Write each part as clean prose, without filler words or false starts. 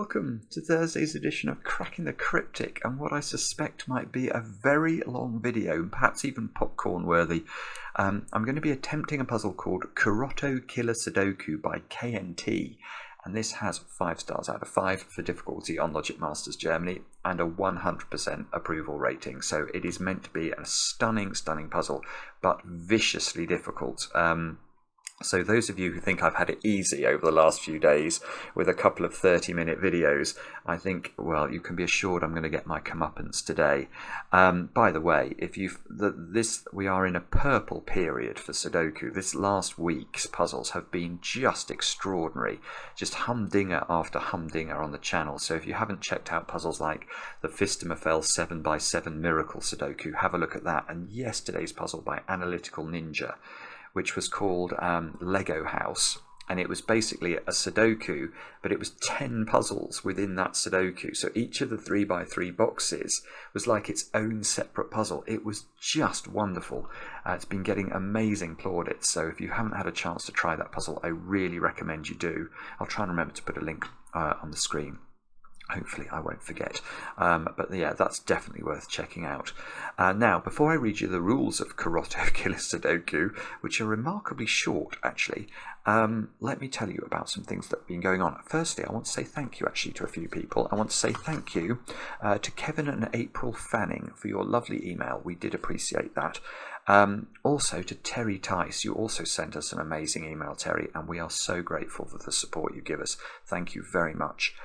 welcome to Thursday's edition of Cracking the Cryptic and what I suspect might be a very long video, perhaps even popcorn worthy. I'm going to be attempting a puzzle called Kurotto Killer Sudoku by KNT, and this has 5 stars out of 5 for difficulty on Logic Masters Germany and a 100% approval rating, so it is meant to be a stunning puzzle, but viciously difficult. So those of you who think I've had it easy over the last few days with a couple of 30-minute videos, I think, well, you can be assured I'm going to get my comeuppance today. By the way, we are in a purple period for Sudoku. This last week's puzzles have been just extraordinary, just humdinger after humdinger on the channel. So if you haven't checked out puzzles like the Fistamafel 7x7 Miracle Sudoku, have a look at that. And yesterday's puzzle by Analytical Ninja, which was called Lego House, and it was basically a Sudoku, but it was 10 puzzles within that Sudoku, so each of the 3x3 boxes was like its own separate puzzle. It was just wonderful. It's been getting amazing plaudits, so if you haven't had a chance to try that puzzle, I really recommend you do. I'll try and remember to put a link on the screen. Hopefully I won't forget, but yeah, that's definitely worth checking out. Now, before I read you the rules of Kurotto Killer Sudoku, which are remarkably short actually, let me tell you about some things that have been going on. Firstly, I want to say thank you actually to a few people. I want to say thank you to Kevin and April Fanning for your lovely email. We did appreciate that. Also to Terry Tice, you also sent us an amazing email, Terry, and we are so grateful for the support you give us. Thank you very much.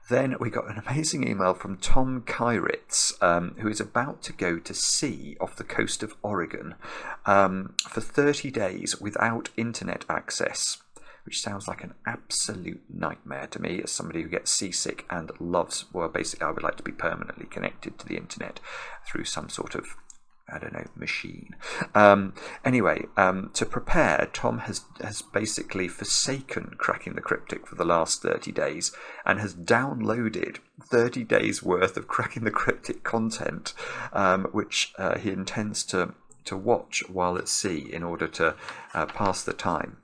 Then we got an amazing email from Tom Kyritz, who is about to go to sea off the coast of Oregon for 30 days without internet access, which sounds like an absolute nightmare to me as somebody who gets seasick and loves, well, basically I would like to be permanently connected to the internet through some sort of, I don't know, machine. Anyway, to prepare, Tom has basically forsaken Cracking the Cryptic for the last 30 days and has downloaded 30 days worth of Cracking the Cryptic content, which he intends to watch while at sea in order to pass the time,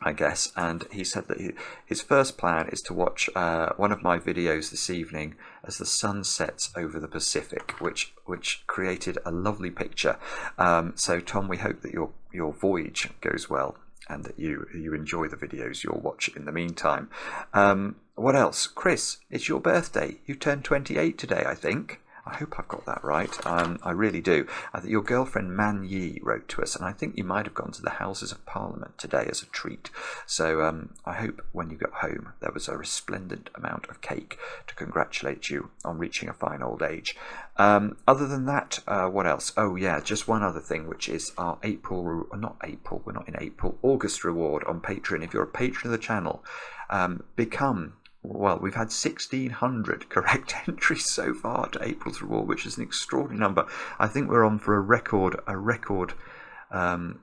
I guess. And he said that his first plan is to watch one of my videos this evening as the sun sets over the Pacific, which created a lovely picture. So Tom, we hope that your voyage goes well and that you enjoy the videos you'll watch in the meantime. What else? Chris, it's your birthday. You turned 28 today, I think. I hope I've got that right. I really do. I think your girlfriend Man Yi wrote to us, and I think you might have gone to the Houses of Parliament today as a treat. So I hope when you got home there was a resplendent amount of cake to congratulate you on reaching a fine old age. Other than that, what else? Oh yeah, just one other thing, which is our August reward on Patreon. If you're a patron of the channel, well, we've had 1,600 correct entries so far to April's reward, which is an extraordinary number. I think we're on for a record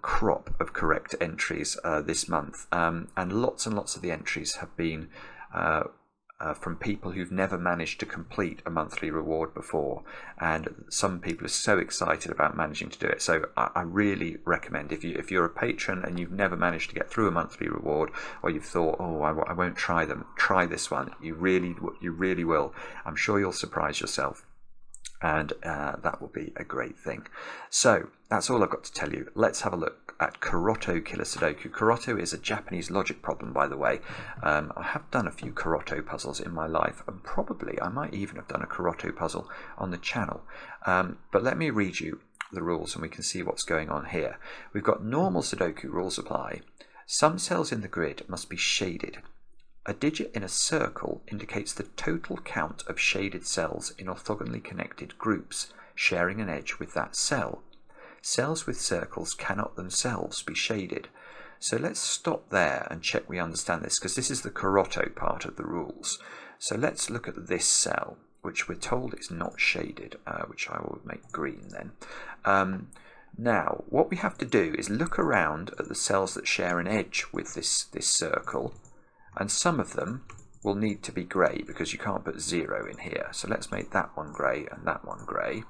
crop of correct entries this month, and lots of the entries have been from people who've never managed to complete a monthly reward before, and some people are so excited about managing to do it. So I really recommend, if you're a patron and you've never managed to get through a monthly reward, or you've thought, oh, I won't try them, try this one. You really will. I'm sure you'll surprise yourself, and that will be a great thing. So that's all I've got to tell you. Let's have a look at Kurotto Killer Sudoku. Kurotto is a Japanese logic problem, by the way. I have done a few Kurotto puzzles in my life, and probably I might even have done a Kurotto puzzle on the channel. But let me read you the rules and we can see what's going on here. We've got normal Sudoku rules apply. Some cells in the grid must be shaded. A digit in a circle indicates the total count of shaded cells in orthogonally connected groups, sharing an edge with that cell. Cells with circles cannot themselves be shaded. So let's stop there and check we understand this, because this is the Kurotto part of the rules. So let's look at this cell, which we're told is not shaded, which I will make green then. Now, what we have to do is look around at the cells that share an edge with this circle, and some of them will need to be grey because you can't put 0 in here. So let's make that one grey and that one grey.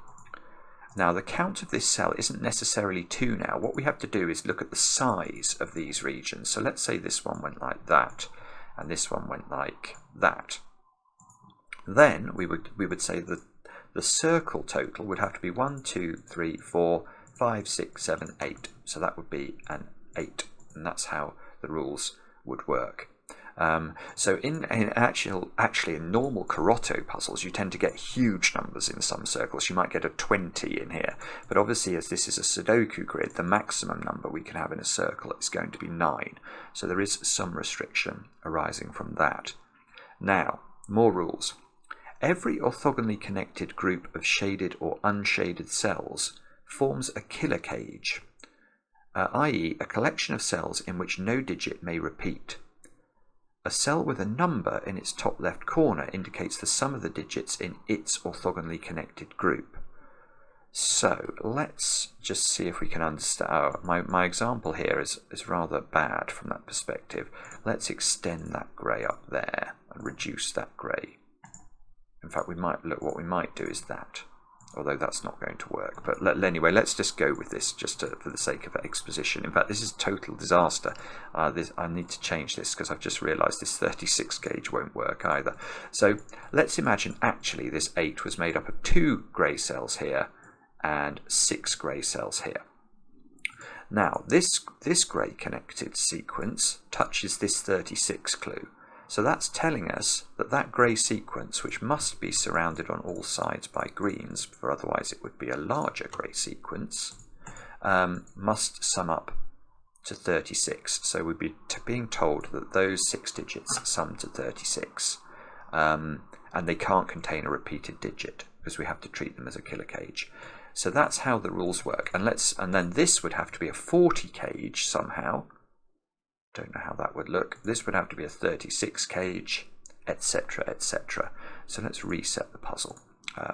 Now, the count of this cell isn't necessarily 2 now. What we have to do is look at the size of these regions. So let's say this one went like that, and this one went like that. Then we would say that the circle total would have to be 1, 2, 3, 4, 5, 6, 7, 8. So that would be an 8, and that's how the rules would work. So in actually in normal Kurotto puzzles, you tend to get huge numbers in some circles. You might get a 20 in here, but obviously as this is a Sudoku grid, the maximum number we can have in a circle is going to be 9. So there is some restriction arising from that. Now, more rules. Every orthogonally connected group of shaded or unshaded cells forms a killer cage, i.e. a collection of cells in which no digit may repeat. A cell with a number in its top left corner indicates the sum of the digits in its orthogonally connected group. So let's just see if we can understand. My example here is rather bad from that perspective. Let's extend that grey up there and reduce that grey. In fact, what we might do is that, although that's not going to work. But anyway, let's just go with this just for the sake of exposition. In fact, this is total disaster. I need to change this because I've just realised this 36 gauge won't work either. So let's imagine actually this 8 was made up of 2 grey cells here and 6 grey cells here. Now, this grey connected sequence touches this 36 clue. So that's telling us that that grey sequence, which must be surrounded on all sides by greens, for otherwise it would be a larger grey sequence, must sum up to 36. So we'd be being told that those 6 digits sum to 36, and they can't contain a repeated digit because we have to treat them as a killer cage. So that's how the rules work. And then this would have to be a 40 cage somehow. Don't know how that would look. This would have to be a 36 cage, etc., etc. So let's reset the puzzle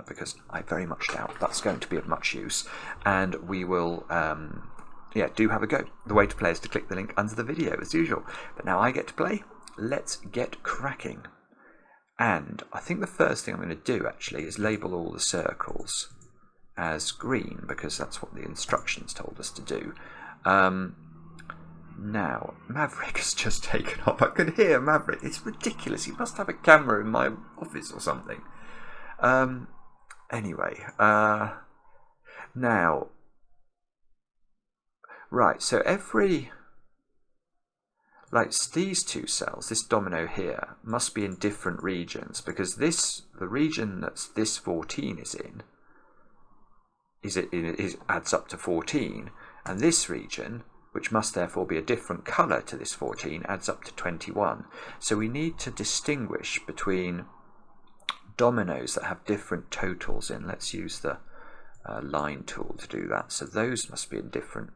because I very much doubt that's going to be of much use. And we will, do have a go. The way to play is to click the link under the video as usual. But now I get to play. Let's get cracking. And I think the first thing I'm going to do actually is label all the circles as green because that's what the instructions told us to do. Now, Maverick has just taken off. I could hear Maverick. It's ridiculous. He must have a camera in my office or something. Anyway, now, right, so these 2 cells, this domino here, must be in different regions because the region that this 14 is in, adds up to 14, and this region, which must therefore be a different colour to this 14, adds up to 21. So we need to distinguish between dominoes that have different totals in. Let's use the line tool to do that. So those must be in different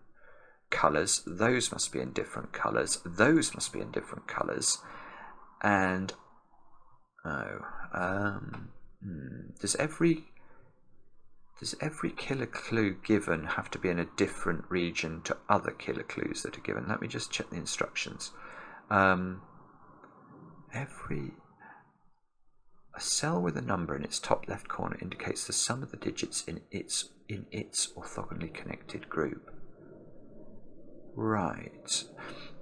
colours, those must be in different colours, those must be in different colours, and does every killer clue given have to be in a different region to other killer clues that are given? Let me just check the instructions. A cell with a number in its top left corner indicates the sum of the digits in its orthogonally connected group. Right.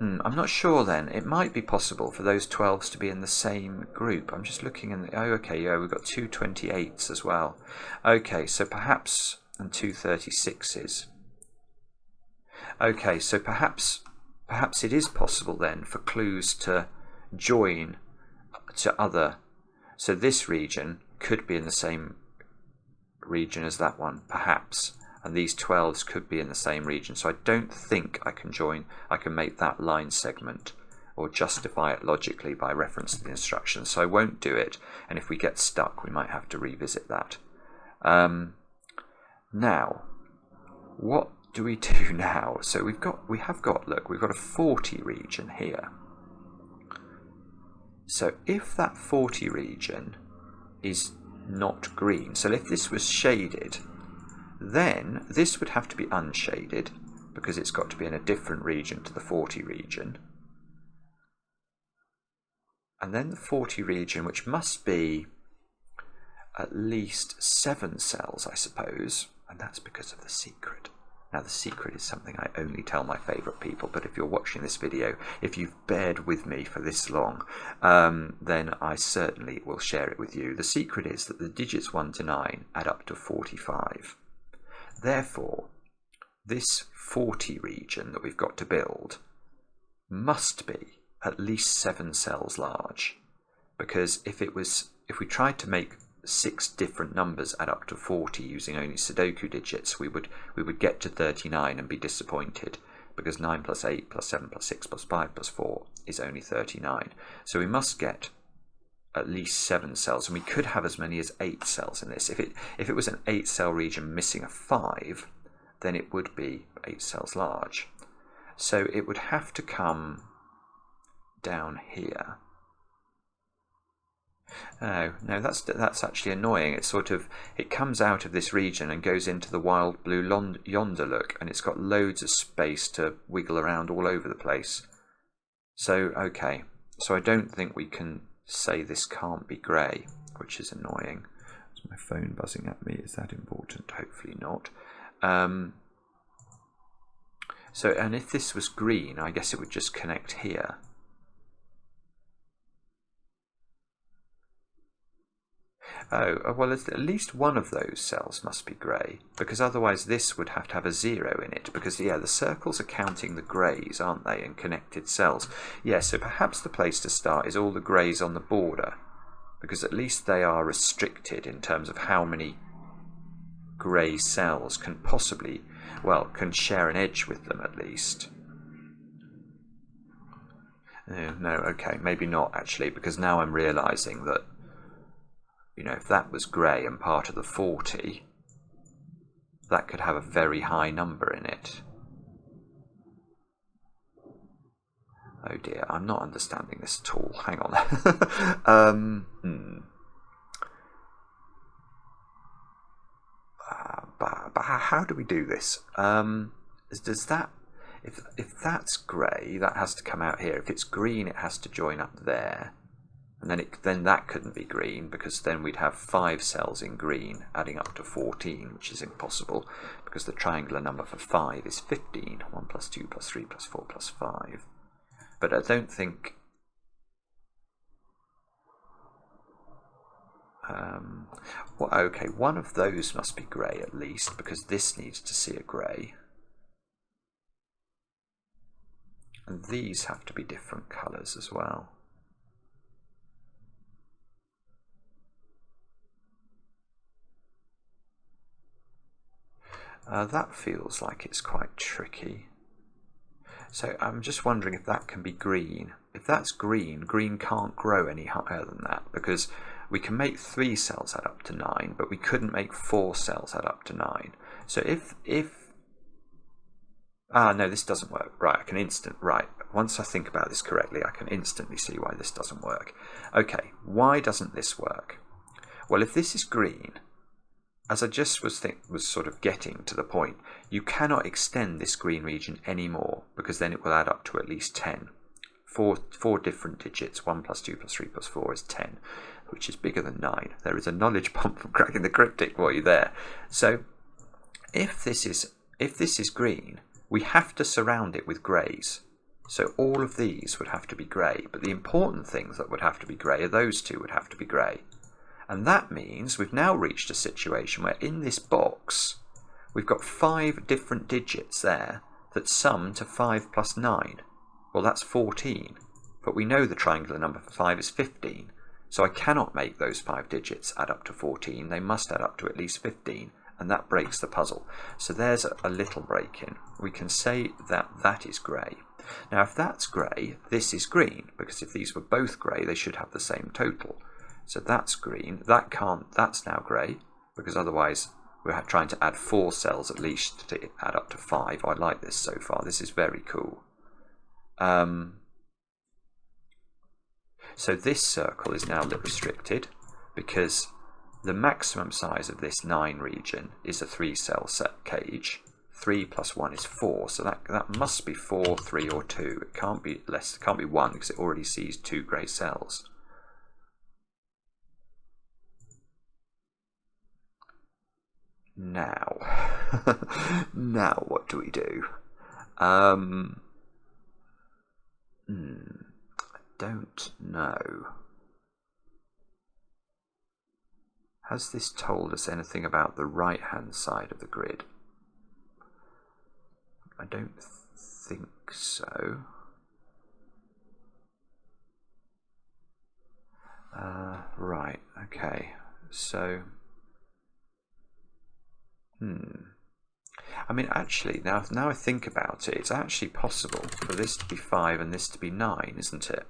I'm not sure then. It might be possible for those 12s to be in the same group. I'm just looking in the... Oh, okay, yeah, we've got 2 28s as well. Okay, so perhaps... And 2 36s. Okay, so perhaps it is possible then for clues to join to other... So this region could be in the same region as that one, perhaps. And these 12s could be in the same region. So I don't think I can make that line segment or justify it logically by reference to the instructions. So I won't do it. And if we get stuck, we might have to revisit that. Now, what do we do now? So we've got a 40 region here. So if that 40 region is not green, so if this was shaded, then this would have to be unshaded because it's got to be in a different region to the 40 region. And then the 40 region, which must be at least 7 cells, I suppose, and that's because of the secret. Now, the secret is something I only tell my favourite people, but if you're watching this video, if you've bared with me for this long, then I certainly will share it with you. The secret is that the digits 1 to 9 add up to 45. Therefore, this 40 region that we've got to build must be at least 7 cells large, because if we tried to make 6 different numbers add up to 40 using only Sudoku digits, we would get to 39 and be disappointed, because 9 plus 8 plus 7 plus 6 plus 5 plus 4 is only 39. So we must get at least 7 cells, and we could have as many as 8 cells in this. If it was an 8 cell region missing a 5, then it would be 8 cells large. So it would have to come down here. No, that's actually annoying. It's it comes out of this region and goes into the wild blue yonder look, and it's got loads of space to wiggle around all over the place. So, okay, so I don't think we can say this can't be grey, which is annoying. Is my phone buzzing at me? Is that important? Hopefully not. So, and if this was green, I guess it would just connect here. Oh, well, at least one of those cells must be grey, because otherwise this would have to have a 0 in it, because, yeah, the circles are counting the greys, aren't they, in connected cells. Yeah, so perhaps the place to start is all the greys on the border, because at least they are restricted in terms of how many grey cells can possibly, well, can share an edge with them at least. No, okay, maybe not actually, because now I'm realising that, you know, if that was grey and part of the 40, that could have a very high number in it. Oh dear, I'm not understanding this at all. Hang on. But how do we do this? Does that, if that's grey, that has to come out here. If it's green, it has to join up there. And then that couldn't be green, because then we'd have 5 cells in green adding up to 14, which is impossible, because the triangular number for 5 is 15. 1 plus 2 plus 3 plus 4 plus 5. But I don't think... well, okay, one of those must be grey at least, because this needs to see a grey. And these have to be different colours as well. That feels like it's quite tricky. So I'm just wondering if that can be green. If that's green, green can't grow any higher than that, because we can make 3 cells add up to 9, but we couldn't make 4 cells add up to 9. So no, this doesn't work. Right, once I think about this correctly, I can instantly see why this doesn't work. Okay, why doesn't this work? Well, if this is green, as I just was sort of getting to the point, you cannot extend this green region anymore, because then it will add up to at least 10. Four different digits. 1 plus 2 plus 3 plus 4 is 10, which is bigger than 9. There is a knowledge bomb from cracking the cryptic for you there. So if this is green, we have to surround it with greys. So all of these would have to be grey, but the important things that would have to be grey are those two would have to be grey. And that means we've now reached a situation where in this box, we've got 5 different digits there that sum to 5 plus 9. Well, that's 14. But we know the triangular number for 5 is 15. So I cannot make those 5 digits add up to 14. They must add up to at least 15. And that breaks the puzzle. So there's a little break in. We can say that that is grey. Now, if that's grey, this is green, because if these were both grey, they should have the same total. So that's green. That's now grey, because otherwise we're trying to add 4 cells at least to add up to 5. I like this so far. This is very cool. So this circle is now restricted, because the maximum size of this 9 region is a 3-cell set cage. 3 plus 1 is 4, so that must be 4, 3, or 2. It can't be less. It can't be 1, because it already sees 2 grey cells. Now, Now what do we do? Don't know. Has this told us anything about the right hand side of the grid? I don't think so. Right, okay, so I mean, actually, now I think about it, it's actually possible for this to be 5 and this to be 9, isn't it?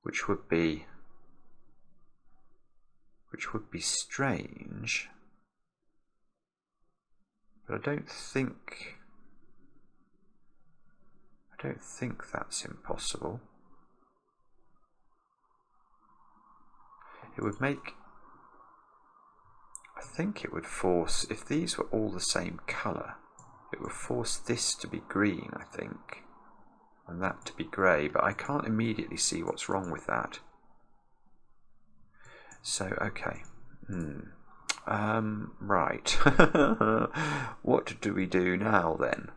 Which would be strange. But I don't think that's impossible. It would make, I think it would force, if these were all the same colour, it would force this to be green, I think, and that to be grey, but I can't immediately see what's wrong with that. So, okay. Right. What do we do now then?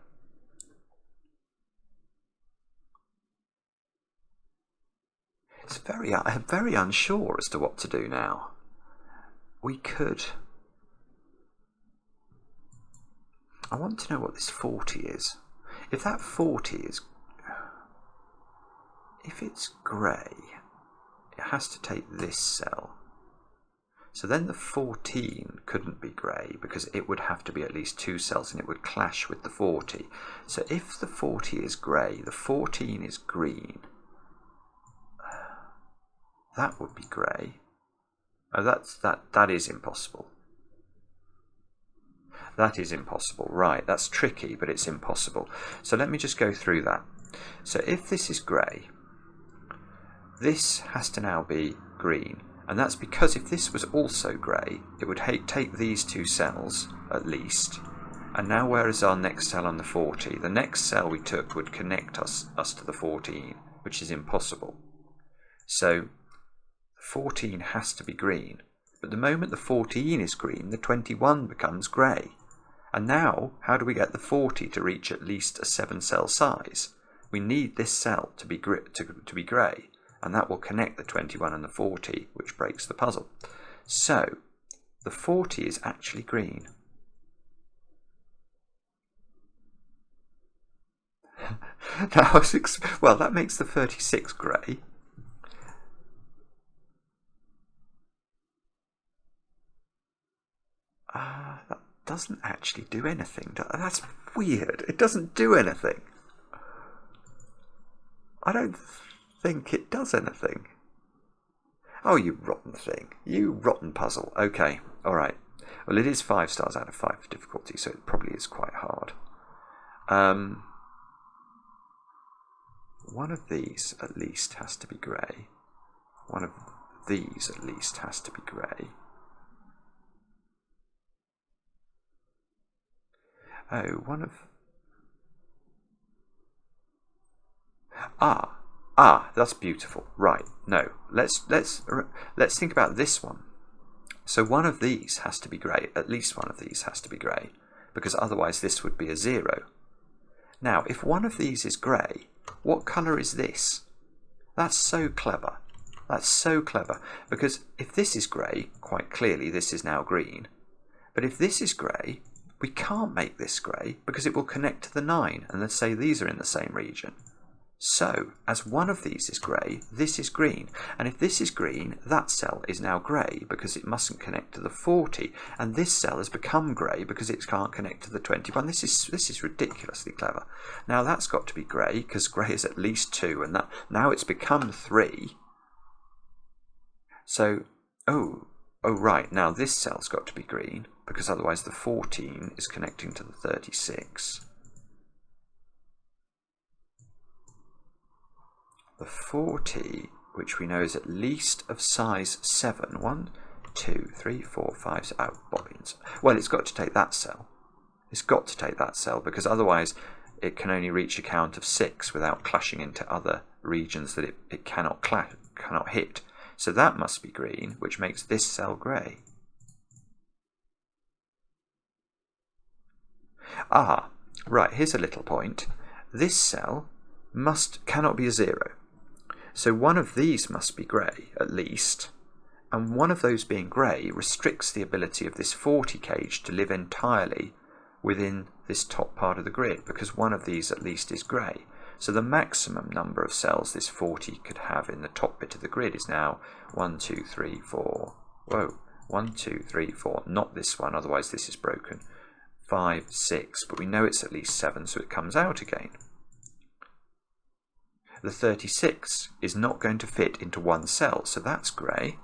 I'm very unsure as to what to do now. We could... I want to know what this 40 is. If that 40 is... If it's grey, it has to take this cell. So then the 14 couldn't be grey because it would have to be at least 2 cells and it would clash with the 40. So if the 40 is grey, the 14 is green. That would be grey. Oh, that is impossible. That is impossible. Right, that's tricky, but it's impossible. So let me just go through that. So if this is grey, this has to now be green. And that's because if this was also grey, it would take these 2 cells, at least. And now where is our next cell on the 40? The next cell we took would connect us to the 14, which is impossible. So 14 has to be green. But the moment the 14 is green, the 21 becomes grey. And now, how do we get the 40 to reach at least a 7-cell size? We need this cell to be grey, and that will connect the 21 and the 40, which breaks the puzzle. So, the 40 is actually green. Well, that makes the 36 grey. That doesn't actually do anything. That's weird. It doesn't do anything. I don't think it does anything. Oh, you rotten thing. You rotten puzzle. Okay, alright. Well, it is 5 stars out of 5 for difficulty, so it probably is quite hard. One of these at least has to be grey. One of these at least has to be grey. Oh, one of... that's beautiful. Right, no, let's think about this one. So one of these has to be grey, at least one of these has to be grey, because otherwise this would be a 0. Now, if one of these is grey, what colour is this? That's so clever. That's so clever, because if this is grey, quite clearly this is now green. But if this is grey, we can't make this grey because it will connect to the 9, and let's say these are in the same region. So, as one of these is grey, this is green. And if this is green, that cell is now grey because it mustn't connect to the 40. And this cell has become grey because it can't connect to the 21. This is ridiculously clever. Now that's got to be grey because grey is at least 2. And now it's become 3. So, oh right, now this cell's got to be green because otherwise the 14 is connecting to the 36. The 40, which we know is at least of size 7. 1, 2, 3, 4, 5, bobbins. Well, it's got to take that cell. It's got to take that cell because otherwise it can only reach a count of 6 without clashing into other regions that it cannot hit. So that must be green, which makes this cell grey. Ah, right, here's a little point. This cell cannot be a 0. So one of these must be grey, at least. And one of those being grey restricts the ability of this 40 cage to live entirely within this top part of the grid, because one of these at least is grey. So the maximum number of cells this 40 could have in the top bit of the grid is now 1, 2, 3, 4. Whoa, 1, 2, 3, 4. Not this one, otherwise this is broken. 5, 6, but we know it's at least 7, so it comes out again. The 36 is not going to fit into one cell, so that's grey.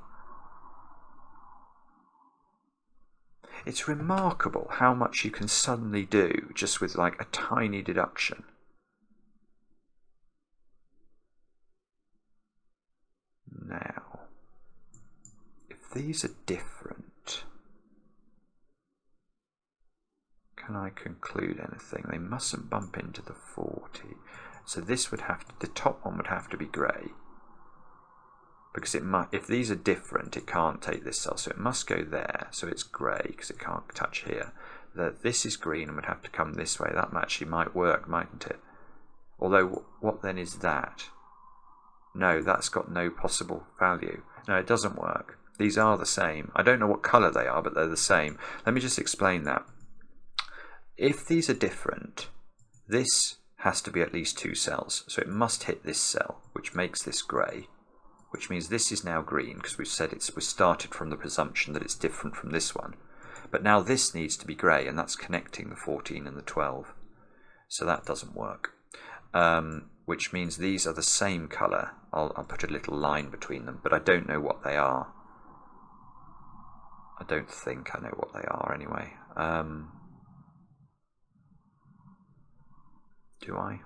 It's remarkable how much you can suddenly do just with like a tiny deduction. Now, if these are different, can I conclude anything? They mustn't bump into the 40. So this would have to, the top one would have to be grey. Because it might, if these are different, it can't take this cell, so it must go there. So it's grey because it can't touch here. This is green and would have to come this way. That actually might work, mightn't it? Although, what then is that? No, that's got no possible value. No, it doesn't work. These are the same. I don't know what colour they are, but they're the same. Let me just explain that. If these are different, this has to be at least 2 cells. So it must hit this cell, which makes this grey. Which means this is now green, because we've said we started from the presumption that it's different from this one. But now this needs to be grey, and that's connecting the 14 and the 12. So that doesn't work. Which means these are the same colour. I'll put a little line between them, but I don't know what they are. I don't think I know what they are anyway. Do I?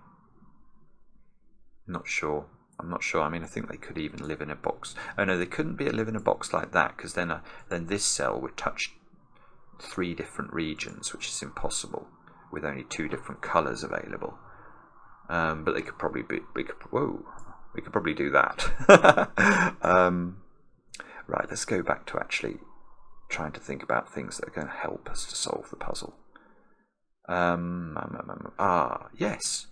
Not sure. I'm not sure. I mean, I think they could even live in a box. Oh no, they couldn't live in a box like that, because then this cell would touch 3 different regions, which is impossible with only 2 different colours available. But they could probably be. We could probably do that. Right, let's go back to actually trying to think about things that are going to help us to solve the puzzle. Yes.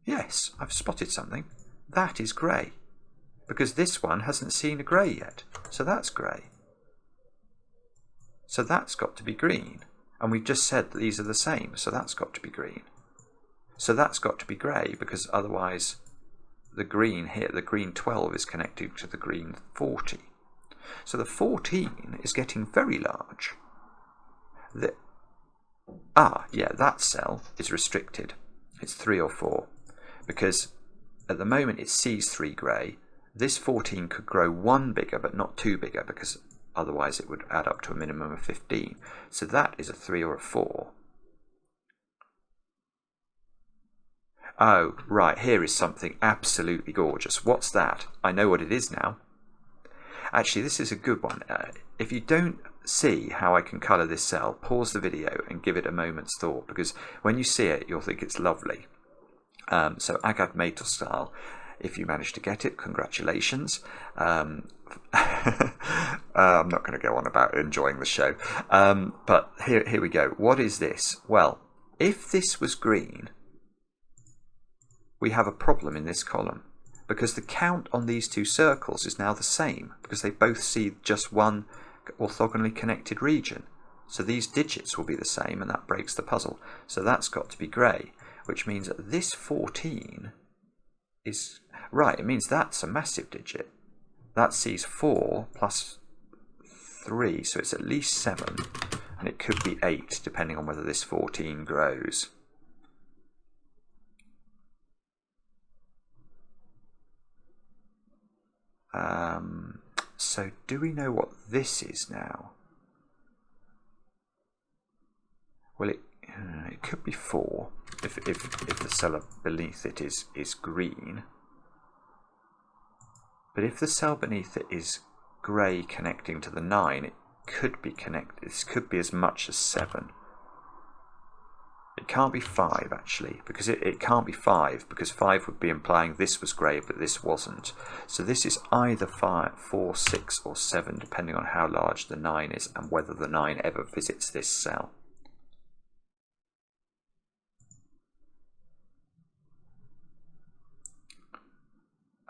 Yes, I've spotted something. That is grey, because this one hasn't seen a grey yet, so that's grey. So that's got to be green, and we've just said that these are the same, so that's got to be green. So that's got to be grey, because otherwise the green here, the green 12 is connected to the green 40. So the 14 is getting very large. That cell is restricted. It's 3 or 4, because at the moment it sees 3 grey. This 14 could grow 1 bigger, but not 2 bigger, because otherwise it would add up to a minimum of 15. So that is a 3 or a 4. Oh, right, here is something absolutely gorgeous. What's that? I know what it is now. Actually, this is a good one. If you don't see how I can colour this cell, pause the video and give it a moment's thought, because when you see it, you'll think it's lovely. So agave maple style, if you manage to get it, congratulations. I'm not going to go on about enjoying the show. But here we go. What is this? Well, if this was green, we have a problem in this column, because the count on these 2 circles is now the same, because they both see just one orthogonally connected region. So these digits will be the same, and that breaks the puzzle. So that's got to be grey, which means that this 14 is... Right, it means that's a massive digit. That sees 4 plus 3, so it's at least 7, and it could be 8, depending on whether this 14 grows. So do we know what this is now? Well, it could be 4 if the cell beneath it is green. But if the cell beneath it is grey connecting to the 9, it could be connected. This could be as much as 7. It can't be 5, actually, because it can't be 5, because 5 would be implying this was grey, but this wasn't. So this is either 5, 4, 6, or 7, depending on how large the 9 is and whether the 9 ever visits this cell.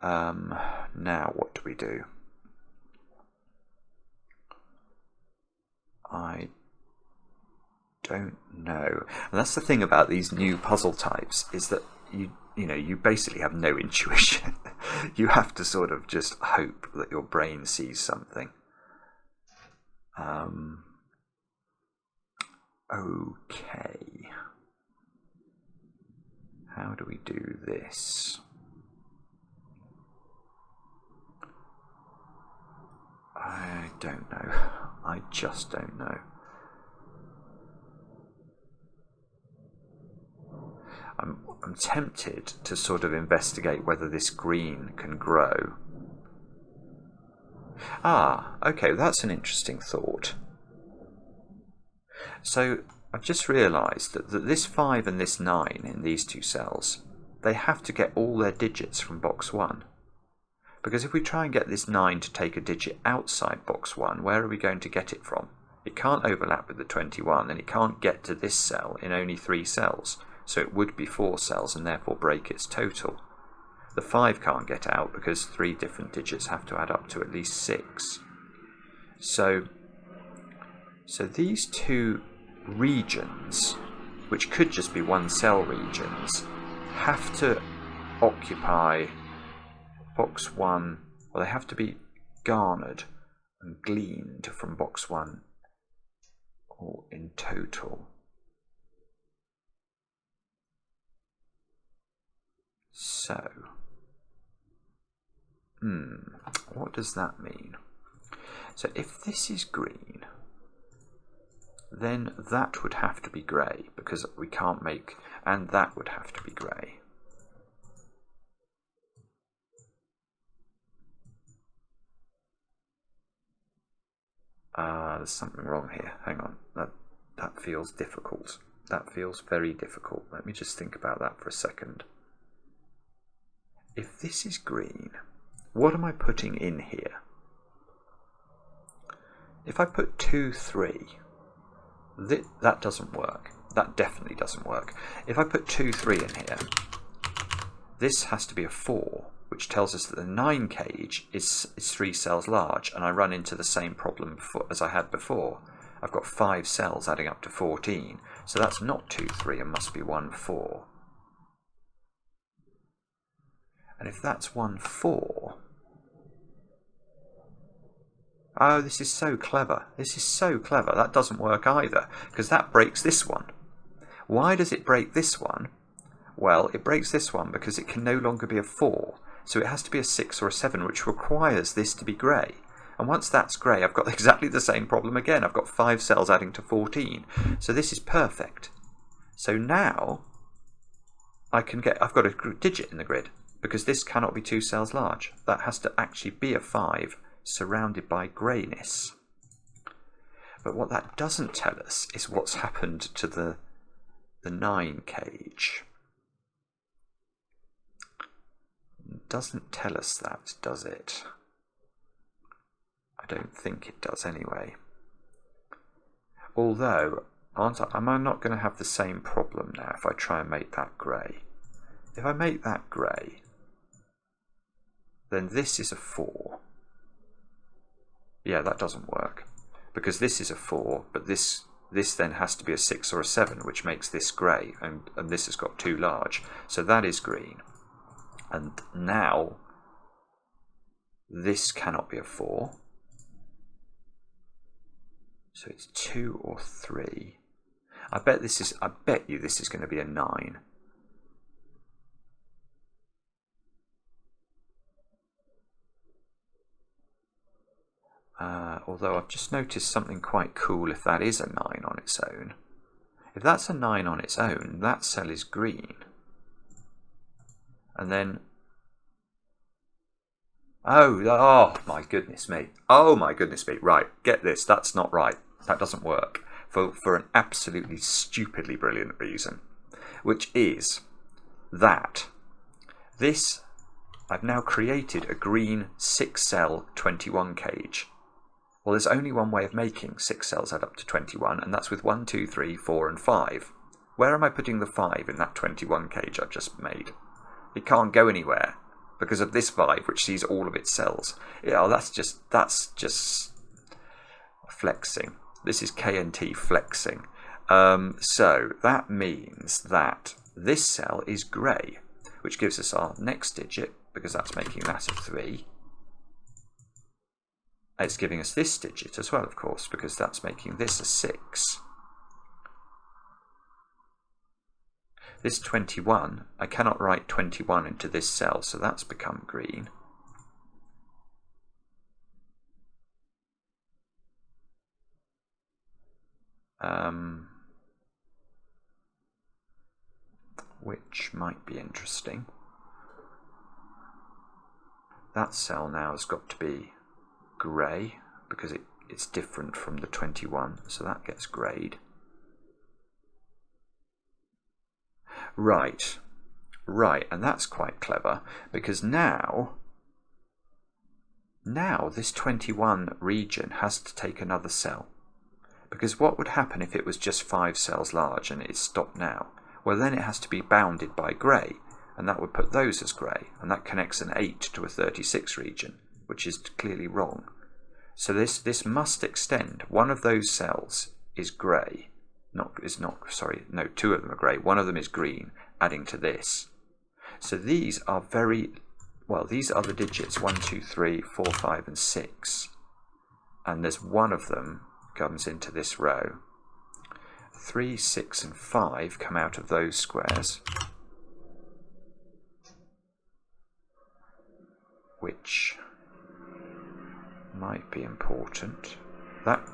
Now what do we do? I don't know. And that's the thing about these new puzzle types, is that you basically have no intuition. You have to sort of just hope that your brain sees something. Okay. How do we do this? I don't know. I just don't know. I'm tempted to sort of investigate whether this green can grow. Ah, okay, that's an interesting thought. So I've just realised that this 5 and this 9 in these two cells, they have to get all their digits from box 1. Because if we try and get this 9 to take a digit outside box 1, where are we going to get it from? It can't overlap with the 21, and it can't get to this cell in only 3 cells. So it would be 4 cells and therefore break its total. The 5 can't get out because 3 different digits have to add up to at least 6. So these two regions, which could just be 1 cell regions, have to occupy box 1, or they have to be garnered and gleaned from box 1, or in total. So, what does that mean? So if this is green, then that would have to be grey, because we can't make, and that would have to be grey. There's something wrong here. Hang on. That feels difficult. That feels very difficult. Let me just think about that for a second. If this is green, what am I putting in here? If I put 2, 3, that doesn't work. That definitely doesn't work. If I put 2, 3 in here, this has to be a 4, which tells us that the 9 cage is 3 cells large, and I run into the same problem as I had before. I've got 5 cells adding up to 14, so that's not 2, 3, and must be 1, 4. And if that's 1, 4... Oh, this is so clever. This is so clever. That doesn't work either, because that breaks this one. Why does it break this one? Well, it breaks this one because it can no longer be a 4. So it has to be a 6 or a 7, which requires this to be grey. And once that's grey, I've got exactly the same problem again. I've got 5 cells adding to 14. So this is perfect. So now I've got a digit in the grid, because this cannot be 2 cells large. That has to actually be a 5 surrounded by greyness. But what that doesn't tell us is what's happened to the 9 cage. It doesn't tell us that, does it? I don't think it does anyway. Although, am I not going to have the same problem now if I try and make that grey? If I make that grey, then this is a 4. Yeah, that doesn't work, because this is a 4, but this then has to be a 6 or a 7, which makes this grey, and this has got 2 large. So that is green. And now this cannot be a 4. So it's 2 or 3. I bet you this is going to be a 9. Although I've just noticed something quite cool if that is a 9 on its own. If that's a 9 on its own, that cell is green. And then... Oh my goodness me. Oh my goodness me. Right, get this. That's not right. That doesn't work. For an absolutely stupidly brilliant reason. Which is that I've now created a green 6-cell 21 cage. Well, there's only one way of making 6 cells add up to 21, and that's with 1, 2, 3, 4, and 5. Where am I putting the 5 in that 21 cage I've just made? It can't go anywhere. because of this vibe, which sees all of its cells. Yeah, that's just flexing. This is KNT flexing. So that means that this cell is grey, which gives us our next digit, because that's making that a 3. It's giving us this digit as well, of course, because that's making this a 6. This 21, I cannot write 21 into this cell, so that's become green. Which might be interesting. That cell now has got to be grey, because it's different from the 21, so that gets greyed. Right, and that's quite clever, because now this 21 region has to take another cell. Because what would happen if it was just 5 cells large and it's stopped now? Well, then it has to be bounded by grey, and that would put those as grey, and that connects an 8 to a 36 region, which is clearly wrong. So this must extend. One of those cells is grey. No, 2 of them are grey. One of them is green, adding to this. So these are these are the digits 1, 2, 3, 4, 5, and 6. And there's one of them comes into this row. 3, 6, and 5 come out of those squares, which might be important. That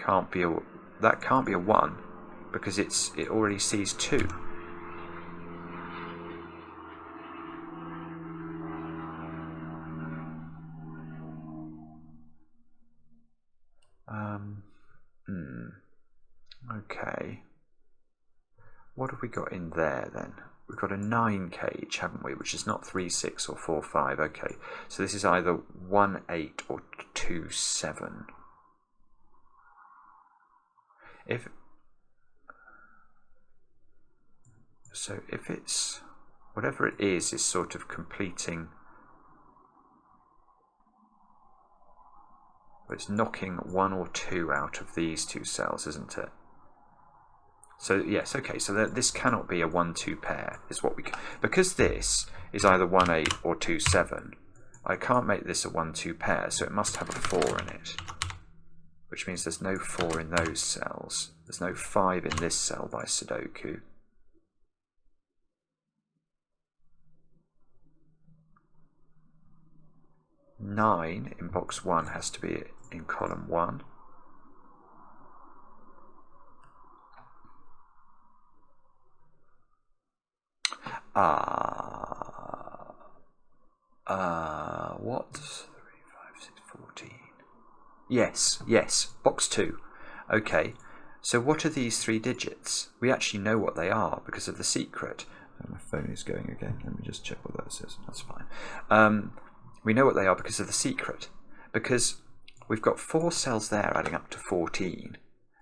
can't be a 1, because it already sees 2. Okay. What have we got in there then? We've got a 9 cage, haven't we? Which is not 3, 6 or 4, 5. Okay. So this is either 1, 8 or 2, 7. If it's whatever it is sort of completing, it's knocking 1 or 2 out of these 2 cells, isn't it? So yes, okay, so this cannot be a 1, 2 pair, is what we can, because this is either 1, 8 or 2, 7. I can't make this a 1, 2 pair, so it must have a 4 in it, which means there's no 4 in those cells. There's no 5 in this cell by Sudoku. Nine in box 1 has to be in column 1. What? 3, 5, 6, 14. Yes, box 2. Okay, so what are these 3 digits? We actually know what they are because of the secret. My phone is going again. Let me just check what that says. That's fine. We know what they are because of the secret. Because we've got 4 cells there adding up to 14.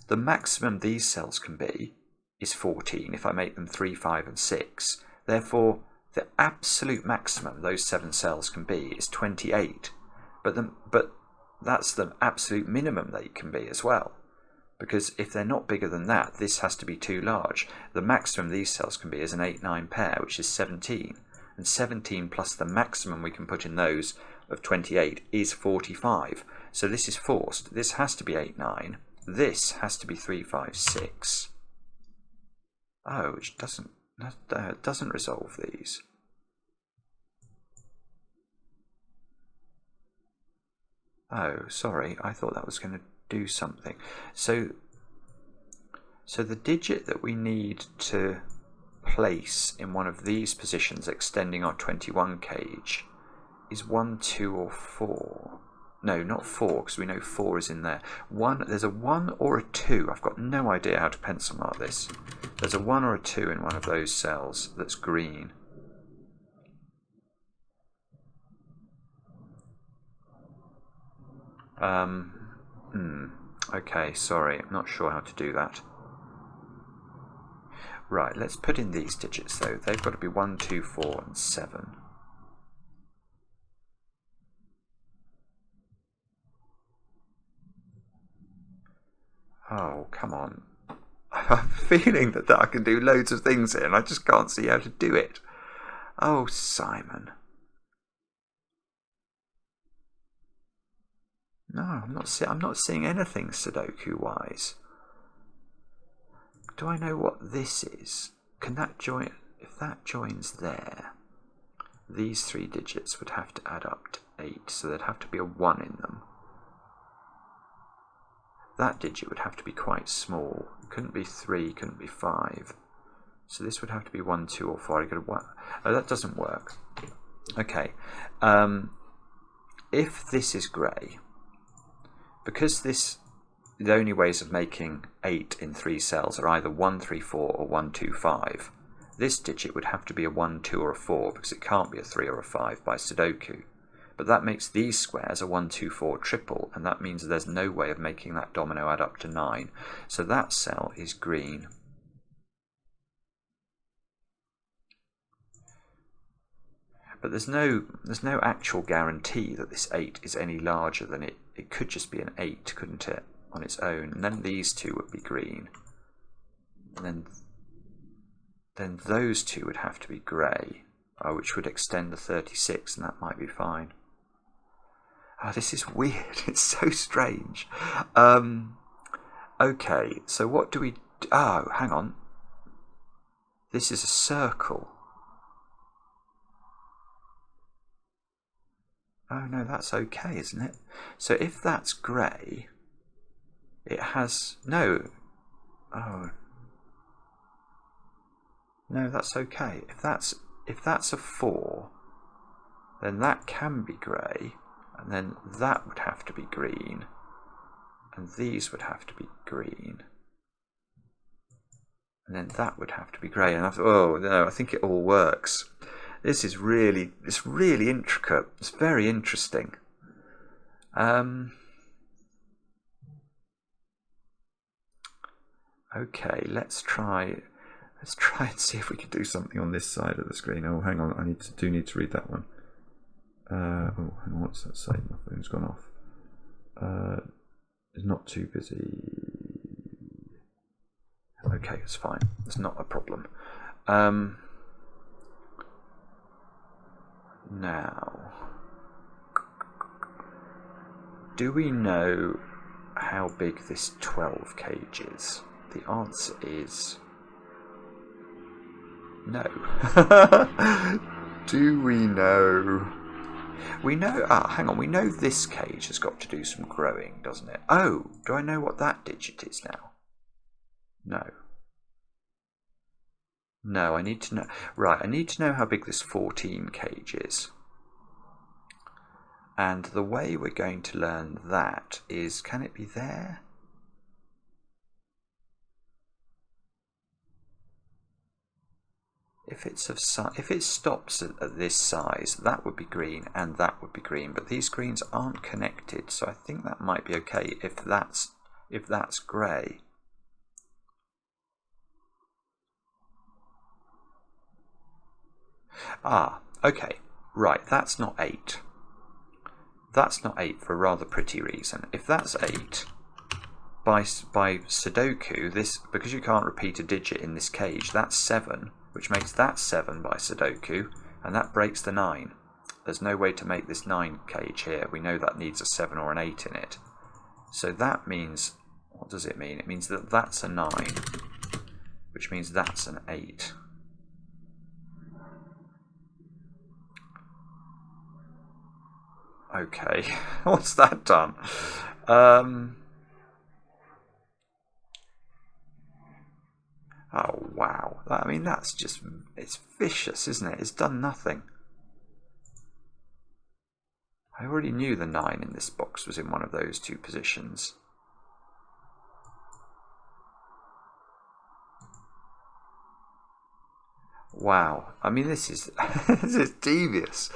The maximum these cells can be is 14 if I make them 3, 5, and 6. Therefore, the absolute maximum those 7 cells can be is 28. But that's the absolute minimum they can be as well. Because if they're not bigger than that, this has to be too large. The maximum these cells can be is an 8-9 pair, which is 17. And 17 plus the maximum we can put in those of 28 is 45. So this is forced. This has to be 8-9. This has to be 3-5-6. Oh, which doesn't resolve these. Oh, sorry. I thought that was going to do something. So the digit that we need to place in one of these positions extending our 21 cage is 1, 2, or 4. No, not 4, because we know 4 is in there. There's a 1 or a 2. I've got no idea how to pencil mark this. There's a 1 or a 2 in one of those cells that's green. Okay, sorry, I'm not sure how to do that. Right, let's put in these digits though. They've got to be 1, 2, 4, and 7. Oh, come on. I'm feeling that I can do loads of things here and I just can't see how to do it. Oh, Simon. No, I'm not seeing anything Sudoku-wise. Do I know what this is? Can that join? If that joins there, these 3 digits would have to add up to 8, so there'd have to be a 1 in them. That digit would have to be quite small. Couldn't be 3, couldn't be 5. So this would have to be 1, 2, or 4. Oh, that doesn't work. Okay. If this is grey, because the only ways of making 8 in 3 cells are either 1, 3, 4 or 1, 2, 5, this digit would have to be a 1, 2 or a 4 because it can't be a 3 or a 5 by Sudoku. But that makes these squares a 1, 2, 4 triple, and that means there's no way of making that domino add up to 9. So that cell is green. But there's no actual guarantee that this 8 is any larger than it. It could just be an 8, couldn't it, on its own? And then these 2 would be green. And then those 2 would have to be grey, which would extend to 36, and that might be fine. Oh, this is weird. It's so strange. Okay, so what do we... Oh, hang on. This is a circle. Oh, no, that's okay, isn't it? So if that's grey, it has... No. Oh. No, that's okay. If that's a 4, then that can be grey, and then that would have to be green, and these would have to be green, and then that would have to be grey. And I thought, oh no, I think it all works. It's really intricate. It's very interesting. Okay, let's try and see if we can do something on this side of the screen. Oh, hang on, I do need to read that one. Oh, hang on, what's that say? My phone's gone off. It's not too busy. Okay, it's fine. It's not a problem. Now, do we know how big this 12 cage is? The answer is no. Do we know? We know, hang on, we know this cage has got to do some growing, doesn't it? Oh, do I know what that digit is now? No. No, I need to know. Right, I need to know how big this 14 cage is. And the way we're going to learn that is, can it be there? If it stops at this size, that would be green and that would be green, but these greens aren't connected, so I think that might be okay if that's grey. Okay, right, that's not 8. That's not 8 for a rather pretty reason. If that's 8, by Sudoku, because you can't repeat a digit in this cage, that's 7, which makes that 7 by Sudoku, and that breaks the 9. There's no way to make this 9 cage here. We know that needs a 7 or an 8 in it. So that means, what does it mean? It means that that's a 9, which means that's an 8. Okay, what's that done? Oh, wow. I mean, that's just, it's vicious, isn't it? It's done nothing. I already knew the 9 in this box was in one of those 2 positions. Wow. I mean, this is this is devious.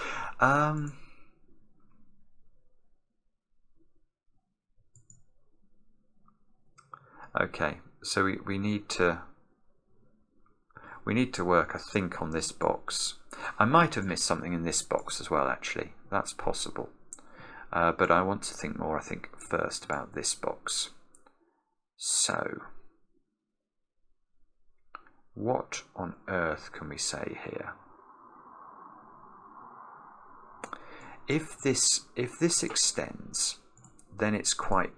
Okay, so we need to work, I think, on this box. I might have missed something in this box as well, actually. That's possible. But I want to think more, I think, first about this box. So, what on earth can we say here? If this extends, then it's quite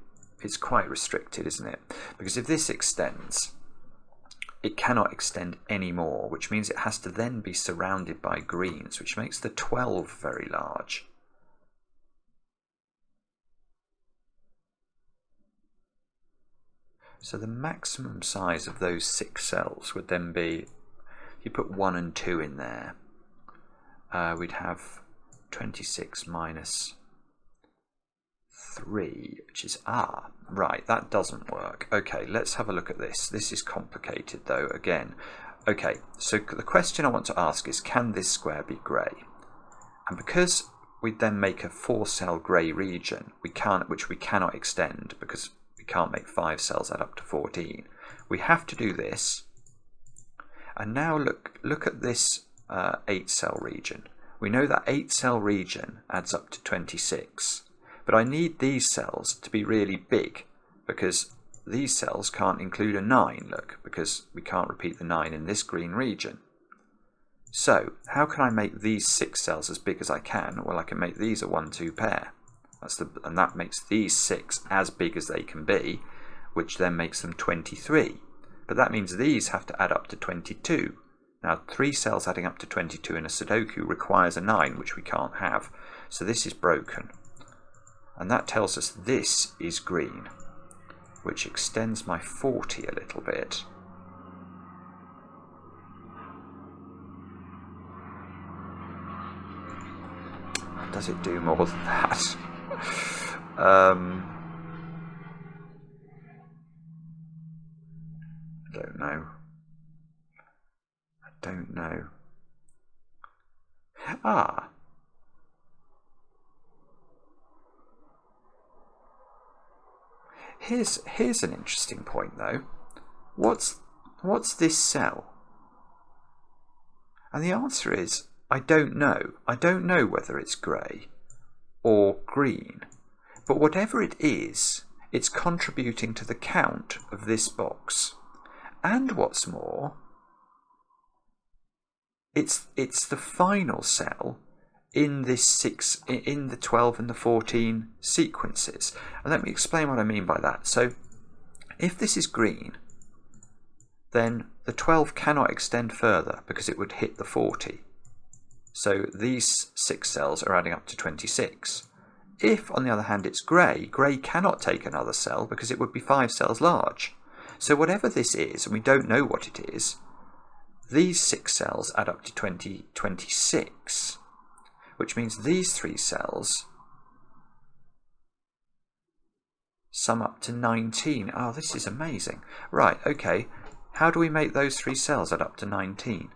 restricted, isn't it? Because if this extends, it cannot extend anymore, which means it has to then be surrounded by greens, which makes the 12 very large. So the maximum size of those 6 cells would then be, if you put 1 and 2 in there, we'd have 26 minus 3, which is right, that doesn't work. Okay, let's have a look at this. This is complicated though, again. Okay, so the question I want to ask is, can this square be grey? And because we then make a 4-cell grey region, which we cannot extend because we can't make 5 cells add up to 14. We have to do this. And now look at this 8-cell region. We know that 8-cell region adds up to 26. But I need these cells to be really big, because these cells can't include a 9, look, because we can't repeat the 9 in this green region. So how can I make these 6 cells as big as I can? Well, I can make these a 1-2 pair. And that makes these 6 as big as they can be, which then makes them 23. But that means these have to add up to 22. Now, 3 cells adding up to 22 in a Sudoku requires a 9, which we can't have. So this is broken. And that tells us this is green, which extends my 40 a little bit. Does it do more than that? I don't know. Here's an interesting point though. What's this cell? And the answer is, I don't know. I don't know whether it's grey or green. But whatever it is, it's contributing to the count of this box. And what's more, it's the final cell in this in the 12 and the 14 sequences. And let me explain what I mean by that. So if this is green, then the 12 cannot extend further because it would hit the 40. So these 6 cells are adding up to 26. If, on the other hand, it's grey, grey cannot take another cell because it would be 5 cells large. So whatever this is, and we don't know what it is, these 6 cells add up to 26, which means these 3 cells sum up to 19. Oh, this is amazing. Right, okay. How do we make those 3 cells add up to 19?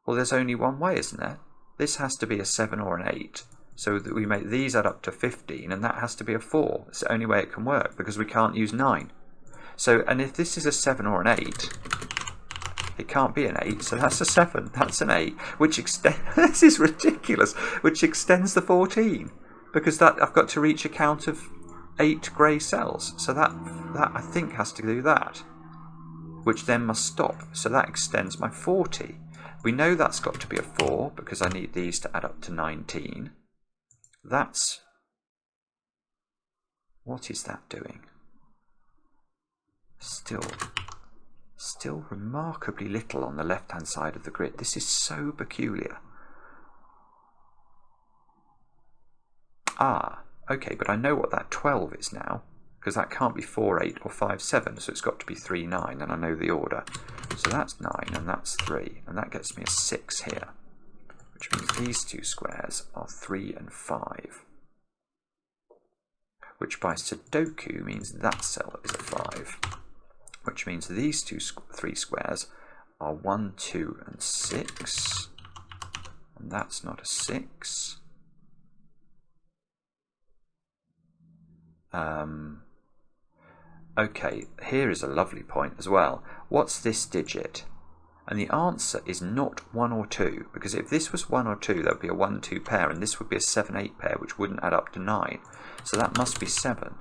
Well, there's only one way, isn't there? This has to be a 7 or an 8. So that we make these add up to 15, and that has to be a 4. It's the only way it can work, because we can't use 9. So, and if this is a 7 or an 8, it can't be an 8, so that's a 7, that's an 8, which extends, this is ridiculous, which extends the 14, because that I've got to reach a count of 8 grey cells. So that I think has to do that, which then must stop. So that extends my 40. We know that's got to be a 4, because I need these to add up to 19. What is that doing? Still remarkably little on the left-hand side of the grid. This is so peculiar. Okay, but I know what that 12 is now, because that can't be 4, 8 or 5, 7, so it's got to be 3, 9, and I know the order. So that's 9, and that's 3, and that gets me a 6 here, which means these 2 squares are 3 and 5, which by Sudoku means that cell is a 5, which means these 3 squares are 1, 2, and 6, and that's not a 6. Okay, here is a lovely point as well. What's this digit? And the answer is not 1 or 2, because if this was 1 or 2, that would be a 1-2 pair, and this would be a 7-8 pair, which wouldn't add up to 9. So that must be 7,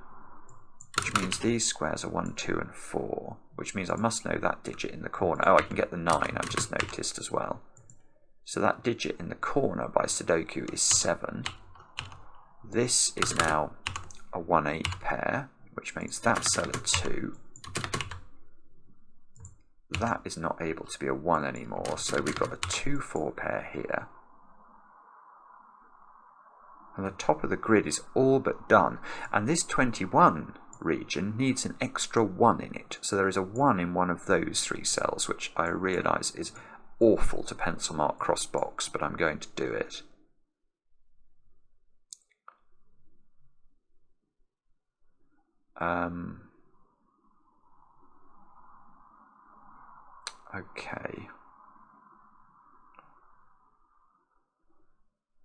which means means these squares are 1, 2 and 4, which means I must know that digit in the corner. Oh, I can get the 9, I've just noticed as well. So that digit in the corner by Sudoku is 7. This is now a 1-8 pair, which makes that cell a 2. That is not able to be a 1 anymore, so we've got a 2-4 pair here. And the top of the grid is all but done. And this 21 region needs an extra 1 in it. So there is a 1 in one of those 3 cells, which I realise is awful to pencil mark cross box, but I'm going to do it. Okay.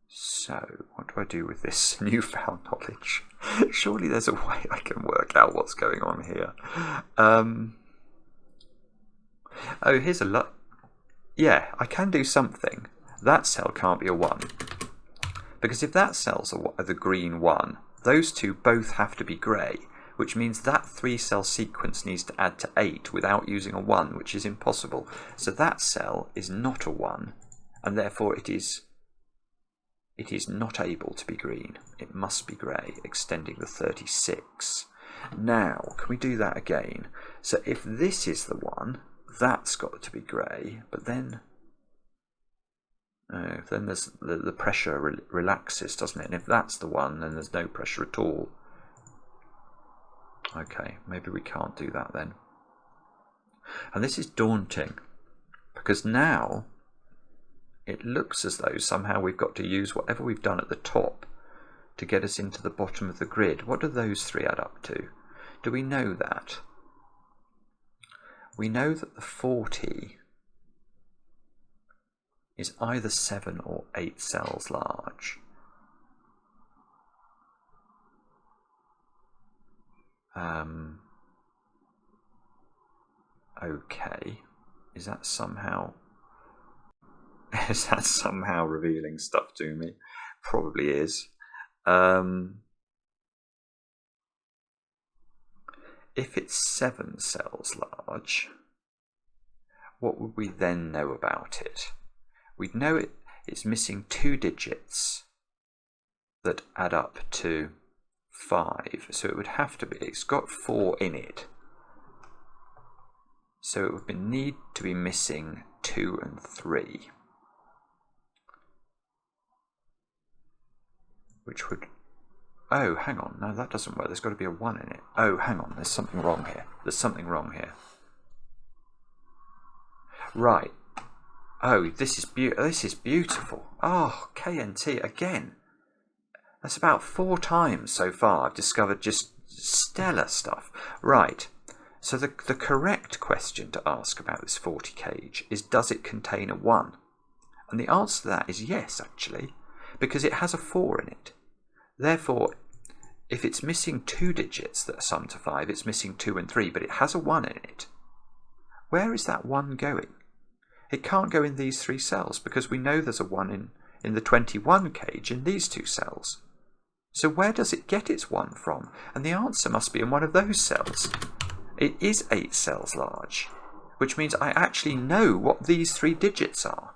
So, what do I do with this newfound knowledge? Surely there's a way I can work out what's going on here. Oh, here's a lot. Yeah, I can do something. That cell can't be a 1. Because if that cell's the green 1, those two both have to be grey, which means that 3-cell sequence needs to add to 8 without using a 1, which is impossible. So that cell is not a 1, and therefore it is not able to be green. It must be grey, extending the 36. Now, can we do that again? So if this is the 1, that's got to be grey, but then there's the pressure relaxes, doesn't it? And if that's the 1, then there's no pressure at all. Okay, maybe we can't do that then. And this is daunting, because now it looks as though somehow we've got to use whatever we've done at the top to get us into the bottom of the grid. What do those 3 add up to? Do we know that? We know that the 40 is either 7 or 8 cells large. Okay, is that somehow revealing stuff to me? Probably is. If it's 7 cells large, what would we then know about it? We'd know it's missing 2 digits that add up to 5, so it would have to be, it's got 4 in it, so it would need to be missing 2 and 3, which would, oh, hang on, no, that doesn't work, there's got to be a 1 in it. Oh, hang on, there's something wrong here. Right. Oh, this is beautiful. Oh, KNT again. That's about 4 times so far I've discovered just stellar stuff. Right, so the correct question to ask about this 40 cage is, does it contain a 1? And the answer to that is yes, actually, because it has a 4 in it. Therefore, if it's missing 2 digits that are summed to 5, it's missing 2 and 3, but it has a 1 in it. Where is that 1 going? It can't go in these 3 cells, because we know there's a 1 in the 21 cage in these 2 cells. So where does it get its 1 from? And the answer must be in one of those cells. It is 8 cells large, which means I actually know what these 3 digits are.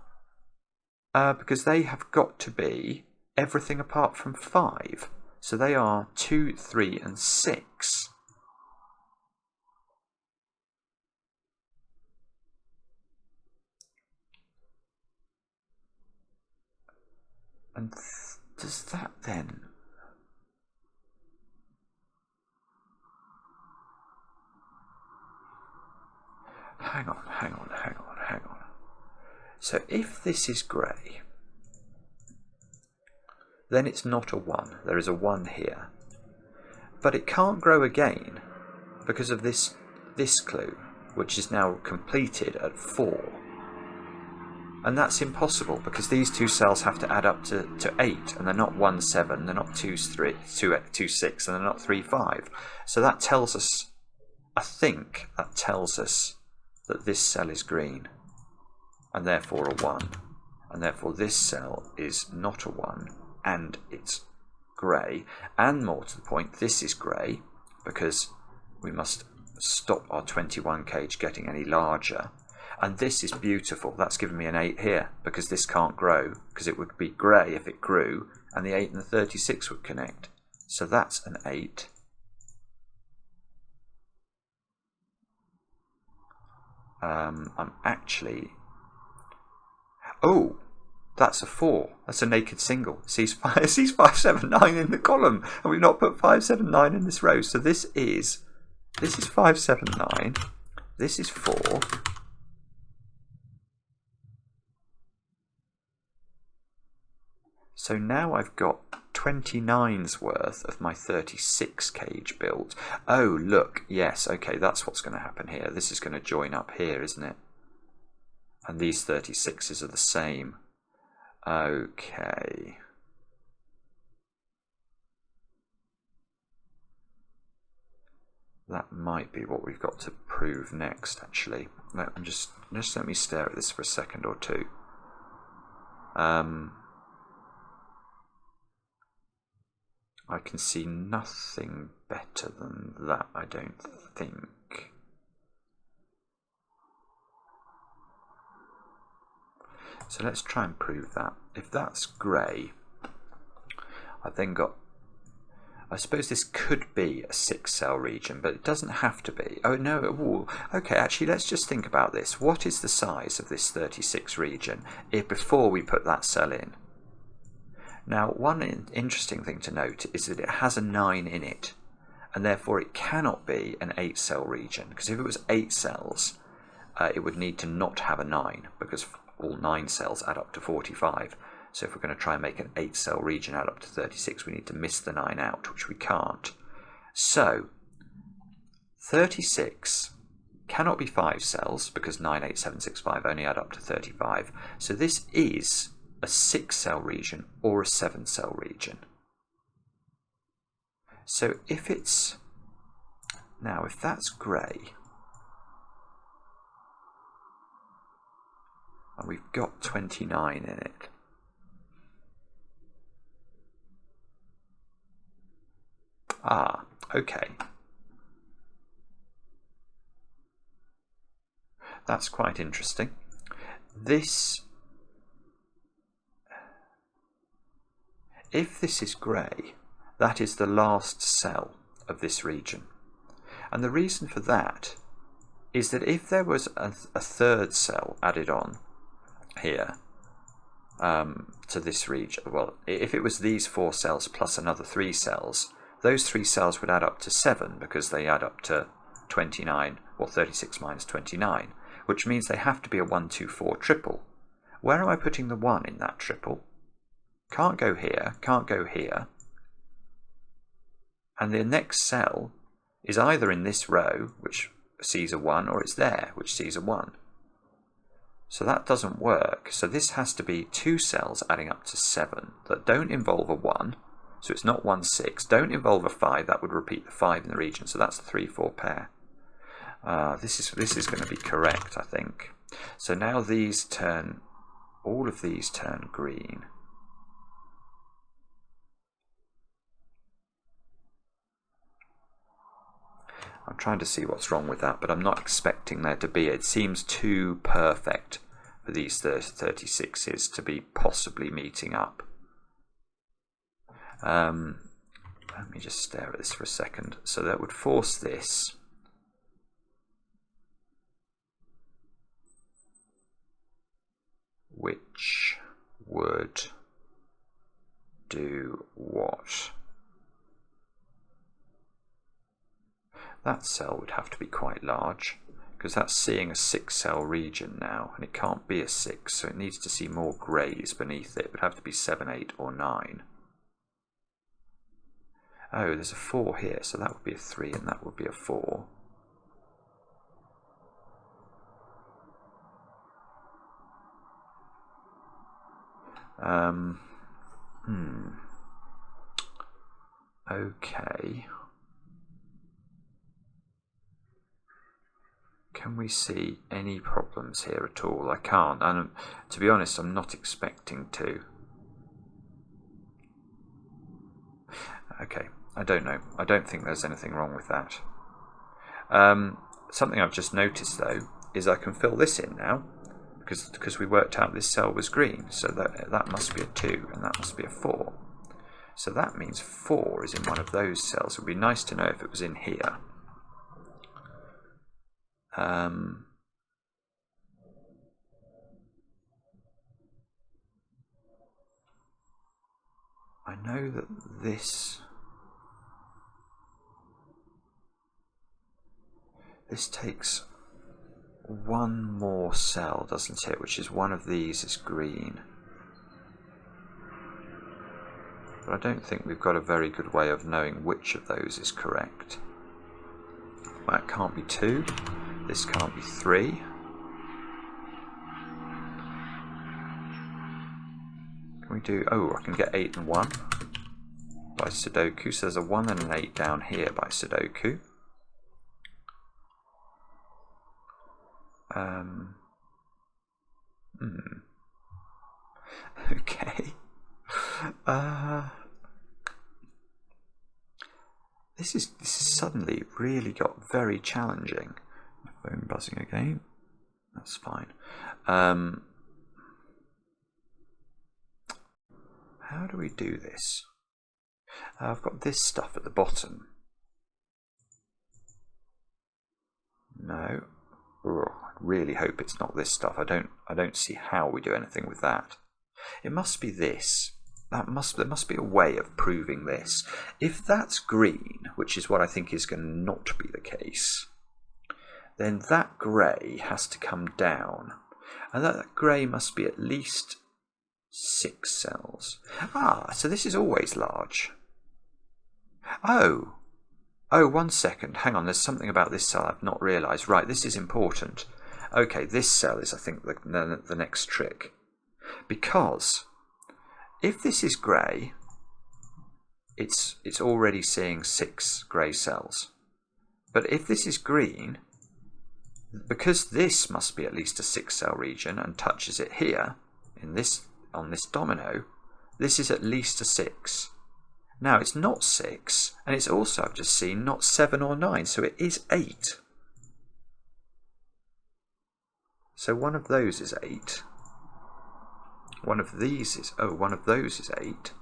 Because they have got to be everything apart from 5. So they are 2, 3 and 6. And does that then... Hang on. So if this is grey, then it's not a 1. There is a 1 here. But it can't grow again because of this clue, which is now completed at 4. And that's impossible because these 2 cells have to add up to 8, and they're not 1, 7, they're not 2, 3, 2, 6, and they're not 3, 5. So that tells us, I think that tells us that this cell is green, and therefore a 1. And therefore this cell is not a 1, and it's grey. And more to the point, this is grey, because we must stop our 21 cage getting any larger. And this is beautiful. That's given me an 8 here, because this can't grow, because it would be grey if it grew, and the 8 and the 36 would connect. So that's an 8. I'm actually... Oh, that's a 4. That's a naked single. It sees 579 in the column, and we've not put 579 in this row. So this is 579. This is 4. So now I've got 29's worth of my 36 cage built. Oh, look, yes, okay, that's what's going to happen here. This is going to join up here, isn't it? And these 36s are the same. Okay. That might be what we've got to prove next, actually. Just let me stare at this for a second or two. I can see nothing better than that, I don't think. So let's try and prove that. If that's grey, I've then got... I suppose this could be a 6-cell region, but it doesn't have to be. Oh, no. Ooh. Okay, actually, let's just think about this. What is the size of this 36 region before we put that cell in? Now, one interesting thing to note is that it has a 9 in it, and therefore it cannot be an 8-cell region, because if it was 8 cells, it would need to not have a 9, because all 9 cells add up to 45. So if we're going to try and make an 8-cell region add up to 36, we need to miss the 9 out, which we can't. So 36 cannot be 5 cells, because 9, 8, 7, 6, 5 only add up to 35. So this is a 6-cell region or a 7-cell region. So if it's... Now, if that's grey, and we've got 29 in it, okay. That's quite interesting. If this is grey, that is the last cell of this region. And the reason for that is that if there was a third cell added on here to this region, well, if it was these 4 cells plus another 3 cells, those 3 cells would add up to 7, because they add up to 29, or 36 minus 29, which means they have to be a 1, 2, 4 triple. Where am I putting the 1 in that triple? Can't go here, can't go here. And the next cell is either in this row, which sees a 1, or it's there, which sees a 1. So that doesn't work. So this has to be 2 cells adding up to 7 that don't involve a 1. So it's not 1, 6. Don't involve a 5. That would repeat the 5 in the region. So that's the 3, 4 pair. This is going to be correct, I think. So now these turn... all of these turn green. I'm trying to see what's wrong with that, but I'm not expecting there to be. It seems too perfect for these 36s to be possibly meeting up. Let me just stare at this for a second. So that would force this. Which would do what? That cell would have to be quite large, because that's seeing a 6-cell region now, and it can't be a 6, so it needs to see more greys beneath it. It would have to be 7, 8, or 9. Oh, there's a 4 here, so that would be a 3, and that would be a 4. Okay. Can we see any problems here at all? I can't, and to be honest, I'm not expecting to. Okay, I don't know. I don't think there's anything wrong with that. Something I've just noticed though is I can fill this in now because we worked out this cell was green, so that must be a 2 and that must be a 4. So that means 4 is in one of those cells. It would be nice to know if it was in here. I know that this takes one more cell, doesn't it? Which is one of these is green. But I don't think we've got a very good way of knowing which of those is correct. That can't be 2. This can't be 3. Can we do... Oh, I can get 8 and 1 by Sudoku. So there's a 1 and an 8 down here by Sudoku. Okay. This is suddenly really got very challenging. My phone buzzing again. That's fine. How do we do this? I've got this stuff at the bottom. No. Ugh, I really hope it's not this stuff. I don't see how we do anything with that. It must be this. There must be a way of proving this. If that's green, which is what I think is going to not be the case, then that grey has to come down. And that grey must be at least 6 cells. Ah, so this is always large. Oh, 1 second. Hang on, there's something about this cell I've not realised. Right, this is important. Okay, this cell is, I think, the next trick. Because if this is grey, it's already seeing 6 grey cells. But if this is green, because this must be at least a 6-cell region and touches it here, on this domino, this is at least a 6. Now it's not 6, and it's also, I've just seen, not 7 or 9, so it is 8. So one of those is 8. One of these is, one of those is 8.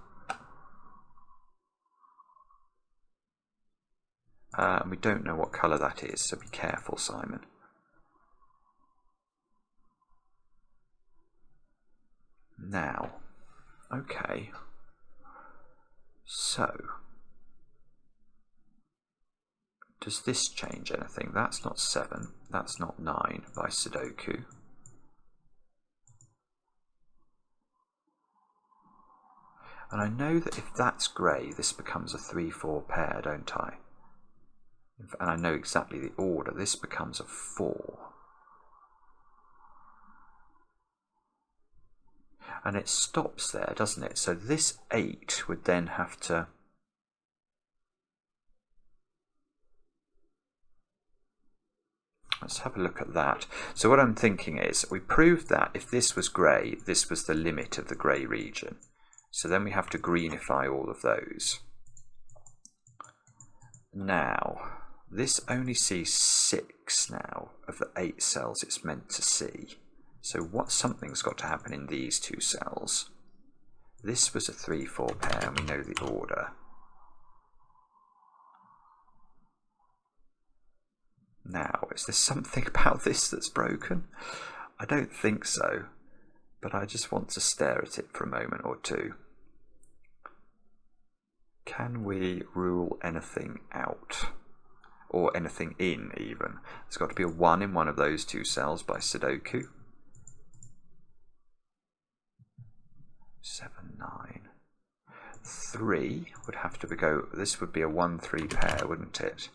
And we don't know what colour that is, so be careful, Simon. Now, okay. So, does this change anything? That's not 7, that's not 9 by Sudoku. And I know that if that's grey, this becomes a 3-4 pair, don't I? And I know exactly the order. This becomes a 4. And it stops there, doesn't it? So this 8 would then have to... Let's have a look at that. So what I'm thinking is, we proved that if this was grey, this was the limit of the grey region. So then we have to greenify all of those. Now, this only sees 6 now of the 8 cells it's meant to see. So something's got to happen in these 2 cells. This was a 3-4 pair, and we know the order. Now, is there something about this that's broken? I don't think so, but I just want to stare at it for a moment or two. Can we rule anything out? Or anything in, even? There's got to be a 1 in one of those 2 cells by Sudoku. 7, 9. 3 would have to go... This would be a 1-3 pair, wouldn't it?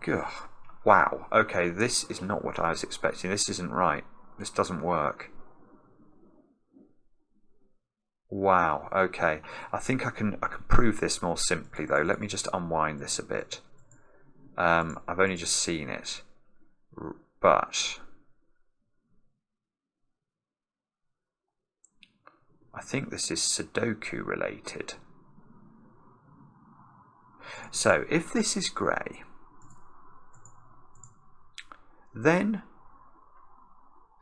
Ugh. Wow, okay, this is not what I was expecting. This isn't right. This doesn't work. Wow, okay. I think I can prove this more simply though. Let me just unwind this a bit. I've only just seen it. But I think this is Sudoku related. So if this is grey, then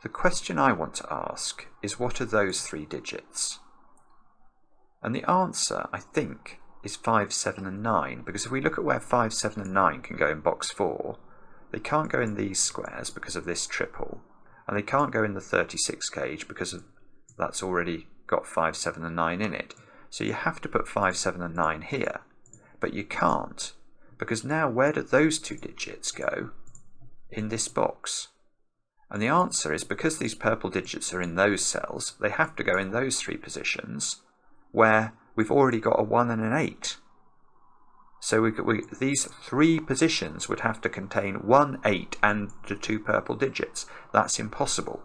the question I want to ask is, what are those 3 digits? And the answer, I think, is 5, 7 and 9, because if we look at where 5, 7 and 9 can go in box 4, they can't go in these squares because of this triple, and they can't go in the 36 cage because of that's already got 5, 7 and 9 in it. So you have to put 5, 7 and 9 here, but you can't, because now where do those 2 digits go in this box? And the answer is, because these purple digits are in those cells, they have to go in those 3 positions where we've already got a 1 and an 8. So these 3 positions would have to contain 1, 8 and the 2 purple digits. That's impossible.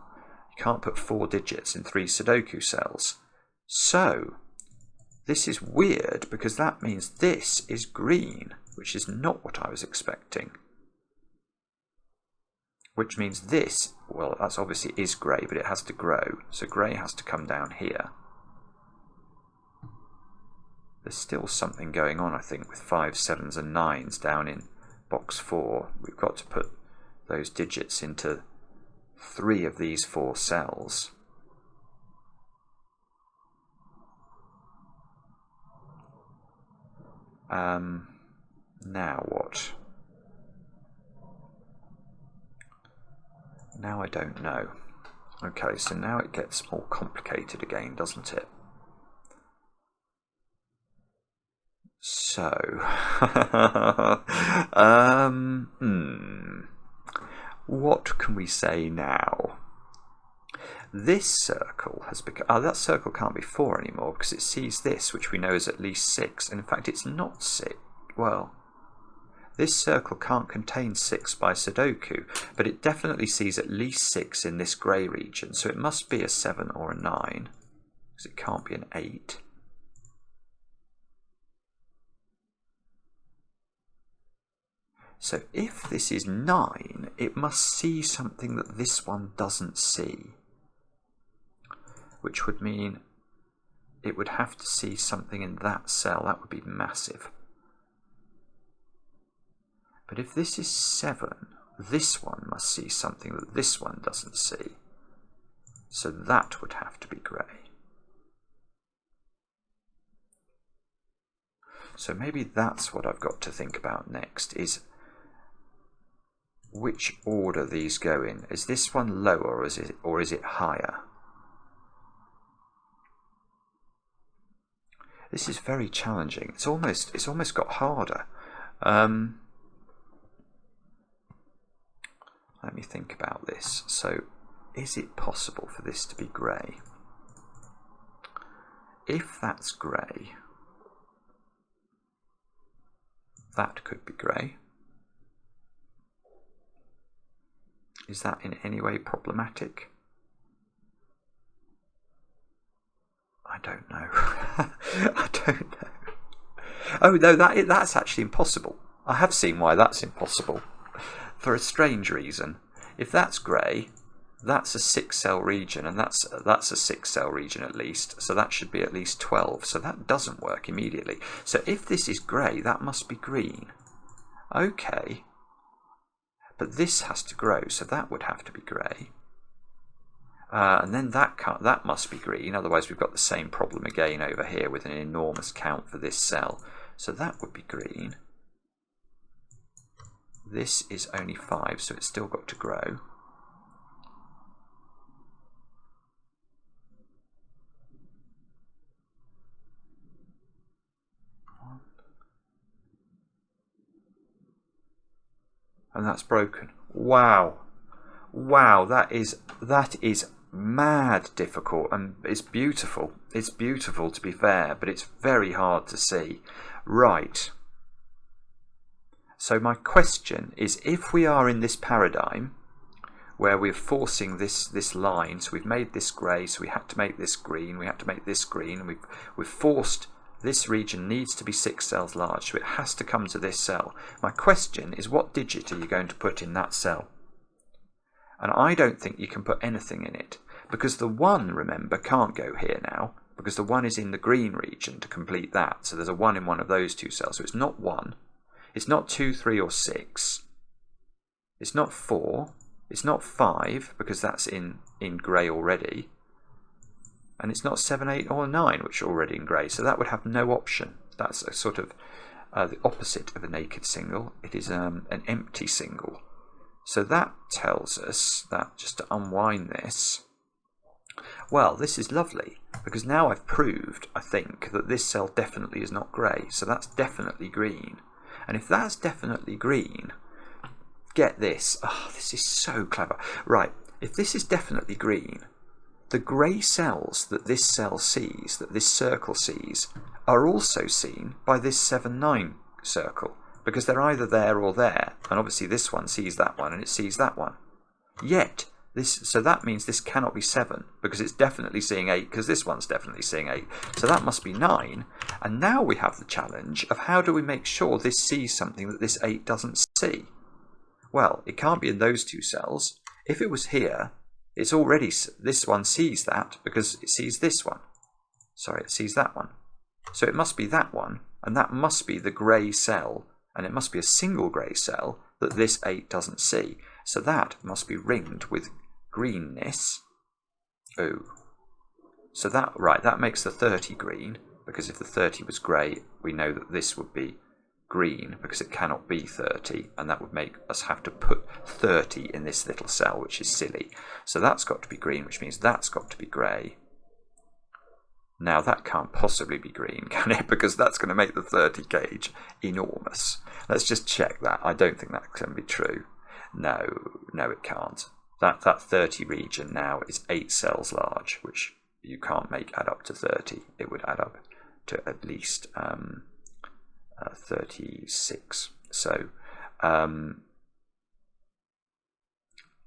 You can't put 4 digits in 3 Sudoku cells. So this is weird, because that means this is green, which is not what I was expecting. Which means this, well, that's obviously is grey, but it has to grow. So grey has to come down here. There's still something going on, I think, with 5, 7s and 9s down in box 4. We've got to put those digits into 3 of these 4 cells. Now what? Now I don't know. Okay, so now it gets more complicated again, doesn't it? So, what can we say now? This circle has become, that circle can't be 4 anymore, because it sees this, which we know is at least 6, and in fact it's not 6. Well, this circle can't contain 6 by Sudoku, but it definitely sees at least 6 in this grey region, so it must be a 7 or a 9, because it can't be an 8. So if this is 9, it must see something that this one doesn't see, which would mean it would have to see something in that cell. That would be massive. But if this is 7, this one must see something that this one doesn't see. So that would have to be grey. So maybe that's what I've got to think about next, is which order these go in. Is this one lower, or is it higher? This is very challenging. It's almost got harder. Let me think about this. So, is it possible for this to be grey? If that's grey, that could be grey. Is that in any way problematic? I don't know. I don't know. Oh no, that's actually impossible. I have seen why that's impossible. For a strange reason. If that's grey, that's a 6-cell region, and that's a 6-cell region at least, so that should be at least 12, so that doesn't work immediately. So if this is grey, that must be green. Okay. But this has to grow, so that would have to be grey. And then that must be green, otherwise we've got the same problem again over here with an enormous count for this cell. So that would be green. This is only 5, so it's still got to grow. And that's broken. Wow. Wow, that is mad difficult, and it's beautiful. It's beautiful, to be fair, but it's very hard to see. Right. So my question is, if we are in this paradigm where we're forcing this line, so we've made this grey, so we had to make this green, we had to make this green, and we've forced this region needs to be 6 cells large, so it has to come to this cell. My question is, what digit are you going to put in that cell? And I don't think you can put anything in it, because the 1, remember, can't go here now, because the 1 is in the green region to complete that. So there's a 1 in one of those two cells. So it's not 1. It's not 2, 3, or 6. It's not 4. It's not 5, because that's in grey already. And it's not 7, 8, or 9, which are already in grey. So that would have no option. That's a sort of the opposite of a naked single. It is an empty single. So that tells us that, just to unwind this, well, this is lovely, because now I've proved, I think, that this cell definitely is not grey. So that's definitely green. And if that's definitely green, get this. Oh, this is so clever. Right, if this is definitely green, the grey cells that this cell sees, that this circle sees, are also seen by this 7, 9 circle, because they're either there or there. And obviously this one sees that one and it sees that one. Yet, so that means this cannot be 7, because it's definitely seeing 8, because this one's definitely seeing 8. So that must be 9. And now we have the challenge of how do we make sure this sees something that this 8 doesn't see? Well, it can't be in those two cells. If it was here, it's already, this one sees that because it sees this one. Sorry, it sees that one. So it must be that one, and that must be the grey cell, and it must be a single grey cell that this 8 doesn't see. So that must be ringed with greenness. Oh. So that, right, that makes the 30 green, because if the 30 was grey, we know that this would be green, because it cannot be 30, and that would make us have to put 30 in this little cell, which is silly. So that's got to be green, which means that's got to be grey. Now that can't possibly be green, can it? Because that's going to make the 30 gauge enormous. Let's just check that. I don't think that can be true. No, it can't. That 30 region now is 8 cells large, which you can't make add up to 30. It would add up to at least 36. So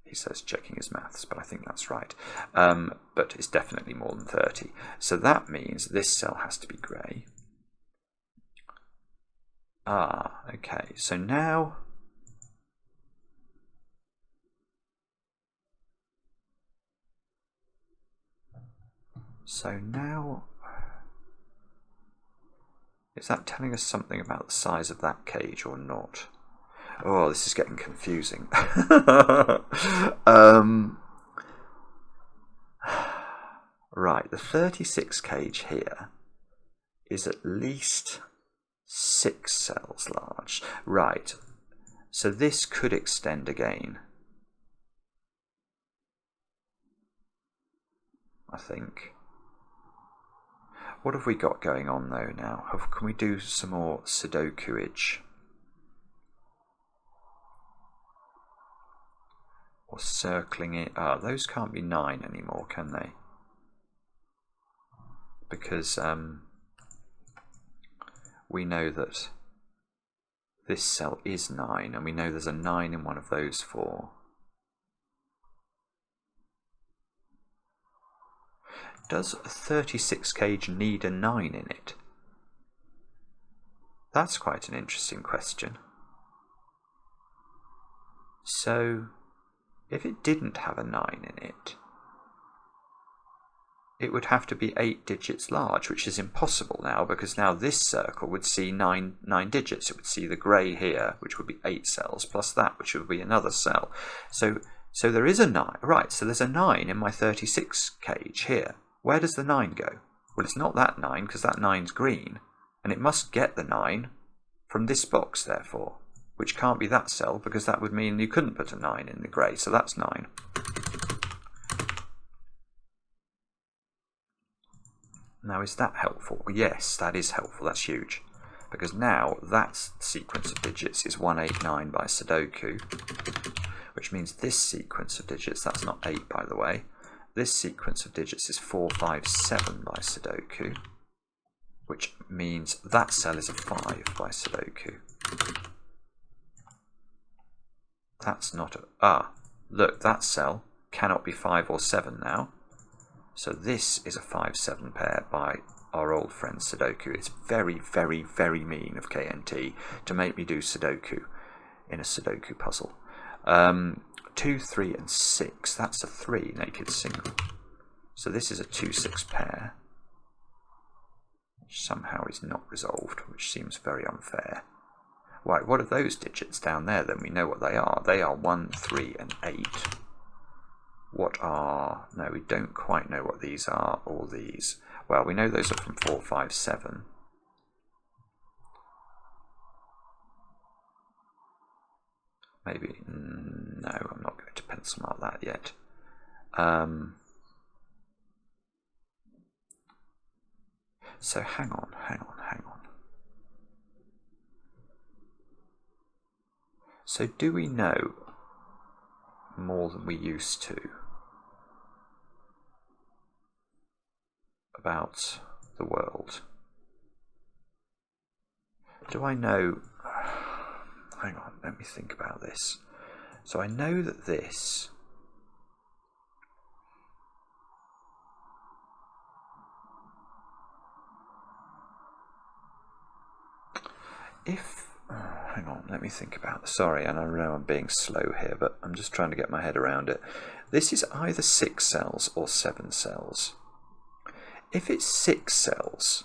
he says checking his maths, but I think that's right. But it's definitely more than 30. So that means this cell has to be grey. Ah, okay. So now is that telling us something about the size of that cage or not? Oh, this is getting confusing. Right, the 36 cage here is at least 6 cells large. Right, so this could extend again, I think. What have we got going on though now? Can we do some more Sudoku-age? Or circling it? Those can't be 9 anymore, can they? Because we know that this cell is 9, and we know there's a 9 in one of those 4. Does a 36 cage need a 9 in it? That's quite an interesting question. So, if it didn't have a 9 in it, it would have to be 8 digits large, which is impossible now, because now this circle would see 9 digits. It would see the grey here, which would be 8 cells, plus that, which would be another cell. So there is a 9. Right, so there's a 9 in my 36 cage here. Where does the 9 go? Well, it's not that 9, because that 9's green, and it must get the 9 from this box, therefore, which can't be that cell, because that would mean you couldn't put a 9 in the grey, so that's 9. Now, is that helpful? Yes, that is helpful. That's huge, because now that sequence of digits is 189 by Sudoku, which means this sequence of digits, that's not 8 by the way, this sequence of digits is 457 by Sudoku, which means that cell is a 5 by Sudoku. That's not a... look, that cell cannot be 5 or 7 now. So this is a 5-7 pair by our old friend Sudoku. It's very, very, very mean of KNT to make me do Sudoku in a Sudoku puzzle. 2, 3, and 6. That's a 3 naked single. So this is a 2-6 pair. somehow is not resolved, which seems very unfair. Right, what are those digits down there then? We know what they are. They are 1, 3 and 8. What are... no, we don't quite know what these are, or these. Well, we know those are from 4, 5, 7. Maybe... no, I'm not going to pencil mark that yet. So hang on. So do we know more than we used to about the world? Do I know... hang on, let me think about this. So I know that this... if... hang on, let me think about this. Sorry, and I know I'm being slow here, but I'm just trying to get my head around it. This is either 6 cells or 7 cells. If it's 6 cells,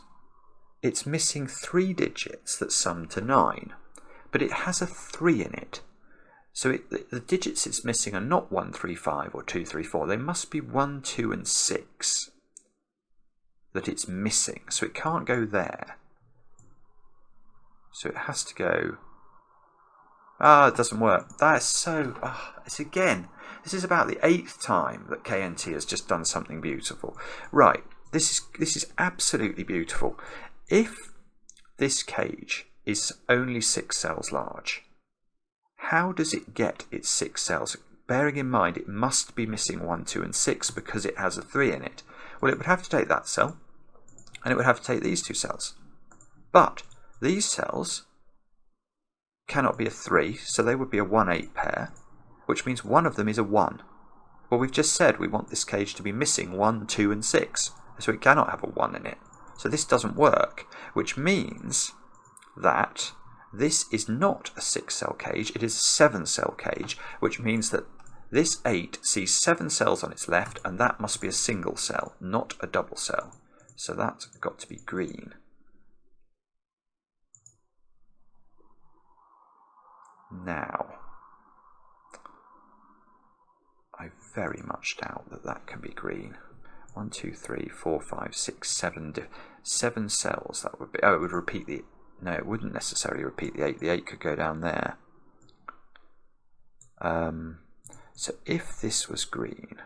it's missing 3 digits that sum to 9, but it has a 3 in it. So the digits it's missing are not 1, 3, 5 or 2, 3, 4. They must be 1, 2 and 6 that it's missing. So it can't go there. So it has to go... it doesn't work. That's so... it's again... this is about the 8th time that KNT has just done something beautiful. Right, this is absolutely beautiful. If this cage is only 6 cells large, how does it get its 6 cells? Bearing in mind it must be missing 1, 2 and 6 because it has a 3 in it. Well, it would have to take that cell, and it would have to take these 2 cells. But these cells cannot be a 3, so they would be a 1, 8 pair, which means one of them is a 1. Well, we've just said we want this cage to be missing 1, 2 and 6, so it cannot have a 1 in it. So this doesn't work, which means that this is not a 6-cell cage, it is a 7-cell cage, which means that this 8 sees 7 cells on its left, and that must be a single cell, not a double cell. So that's got to be green. Now, I very much doubt that that can be green. 1, 2, 3, 4, 5, 6, 7 cells. That would be... oh, it would repeat the... no, it wouldn't necessarily repeat the 8. The 8 could go down there. So if this was green,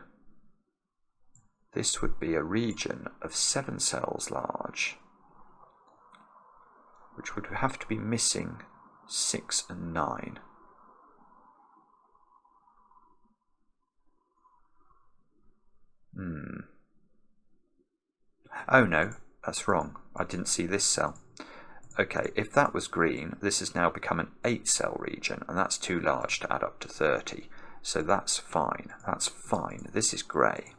this would be a region of 7 cells large, which would have to be missing 6 and 9. Oh no, that's wrong. I didn't see this cell. Okay, if that was green, this has now become an 8-cell region, and that's too large to add up to 30. So that's fine. That's fine. This is grey.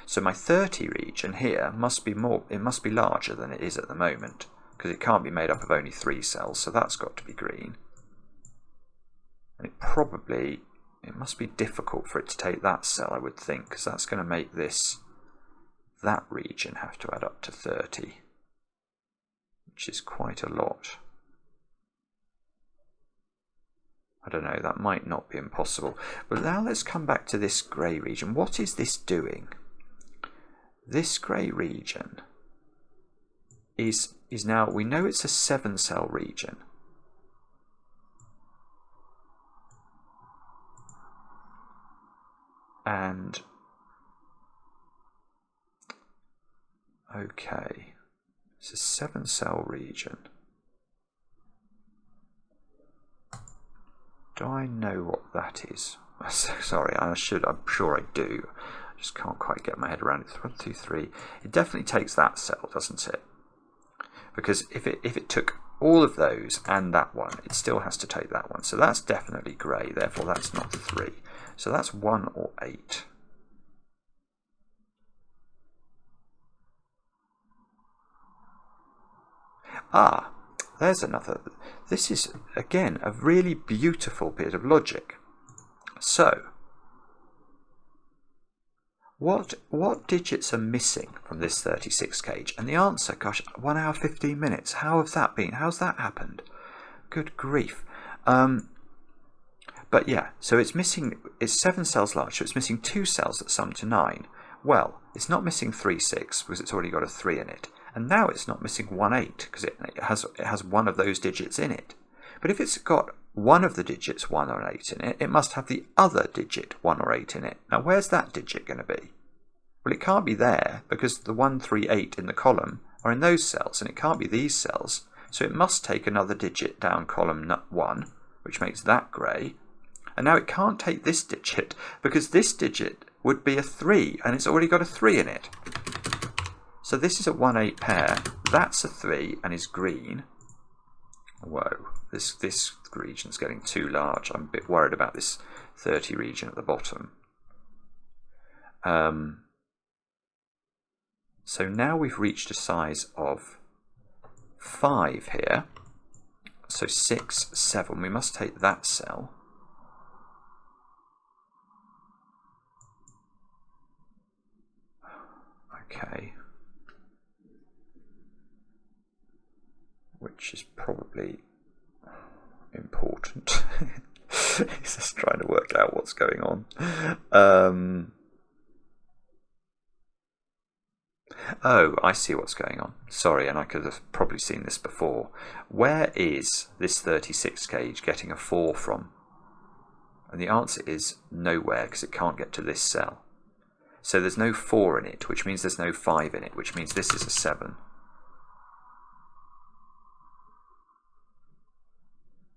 So my 30 region here must be more. It must be larger than it is at the moment, because it can't be made up of only 3 cells. So that's got to be green. And it must be difficult for it to take that cell, I would think, because that's going to make that region have to add up to 30. Which is quite a lot. I don't know, that might not be impossible. But now let's come back to this grey region. What is this doing? This grey region is now, we know it's a 7-cell region. And, okay. It's a 7-cell region. Do I know what that is? Sorry, I'm sure I do. I just can't quite get my head around it. 1, 2, 3. It definitely takes that cell, doesn't it? Because if it took all of those and that one, it still has to take that one. So that's definitely grey, therefore that's not 3. So that's 1 or 8. Ah, there's another. This is, again, a really beautiful bit of logic. So, What digits are missing from this 36 cage? And the answer, gosh, 1 hour 15 minutes. How has that been? How's that happened? Good grief. But yeah, so it's 7 cells large, so it's missing 2 cells that sum to 9. Well, it's not missing 3, 6 because it's already got a 3 in it. And now it's not missing 1, 8 because it has one of those digits in it. But if it's got one of the digits 1 or 8 in it, it must have the other digit 1 or 8 in it. Now, where's that digit going to be? Well, it can't be there because the 1, 3, 8 in the column are in those cells, and it can't be these cells. So it must take another digit down column 1, which makes that grey. And now it can't take this digit because this digit would be a 3, and it's already got a 3 in it. So this is a 1, 8 pair. That's a 3 and is green. Whoa, this region's getting too large. I'm a bit worried about this 30 region at the bottom. So now we've reached a size of 5 here. So 6, 7. We must take that cell. Okay. Which is probably important. He's just trying to work out what's going on. Oh, I see what's going on. Sorry, and I could have probably seen this before. Where is this 36 cage getting a 4 from? And the answer is nowhere, because it can't get to this cell. So there's no 4 in it, which means there's no 5 in it, which means this is a 7.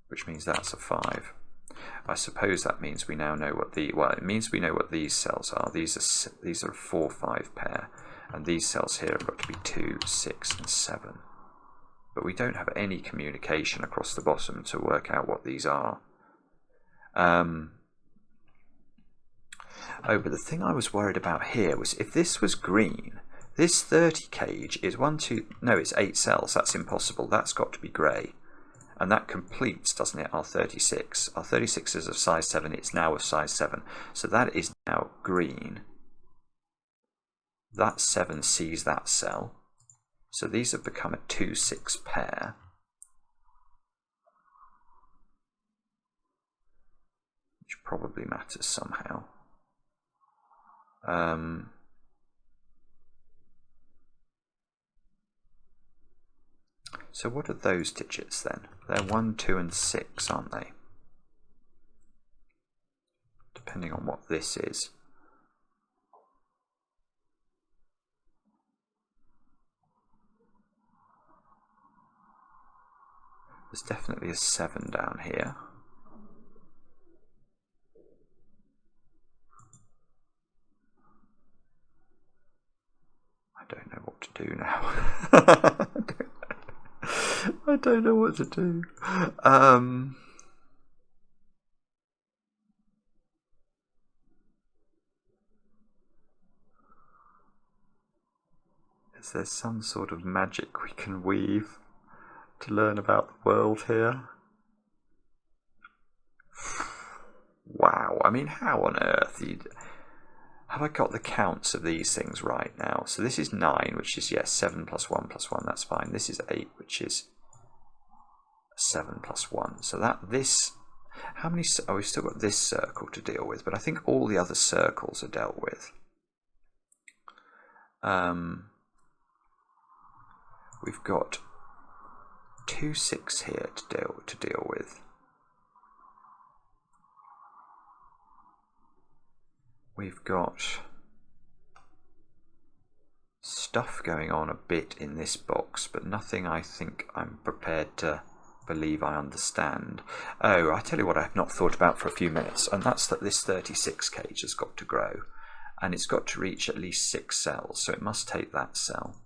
Which means that's a 5. I suppose that means we now know what it means we know what these cells are. These are a 4, 5 pair. And these cells here have got to be 2, 6, and 7. But we don't have any communication across the bottom to work out what these are. Oh, but the thing I was worried about here was if this was green, this 30 cage is it's 8 cells. That's impossible. That's got to be grey. And that completes, doesn't it, our 36. Our 36 is of size 7. It's now of size 7. So that is now green. That 7 sees that cell. So these have become a 2, 6 pair. Which probably matters somehow. So what are those digits then? They're 1, 2, and 6, aren't they? Depending on what this is. There's definitely a 7 down here. I don't know what to do now. I don't know what to do. Is there some sort of magic we can weave to learn about the world here? Wow, I mean, how on earth have I got the counts of these things right now? So this is 9, which is, yes, 7 plus 1 plus 1, that's fine. This is 8, which is 7 plus 1. So how many, we've still got this circle to deal with, but I think all the other circles are dealt with. We've got 2, 6 here to deal with. We've got stuff going on a bit in this box, but nothing I think I'm prepared to believe I understand. Oh, I tell you what I've not thought about for a few minutes, and that's that this 36 cage has got to grow, and it's got to reach at least 6 cells, so it must take that cell.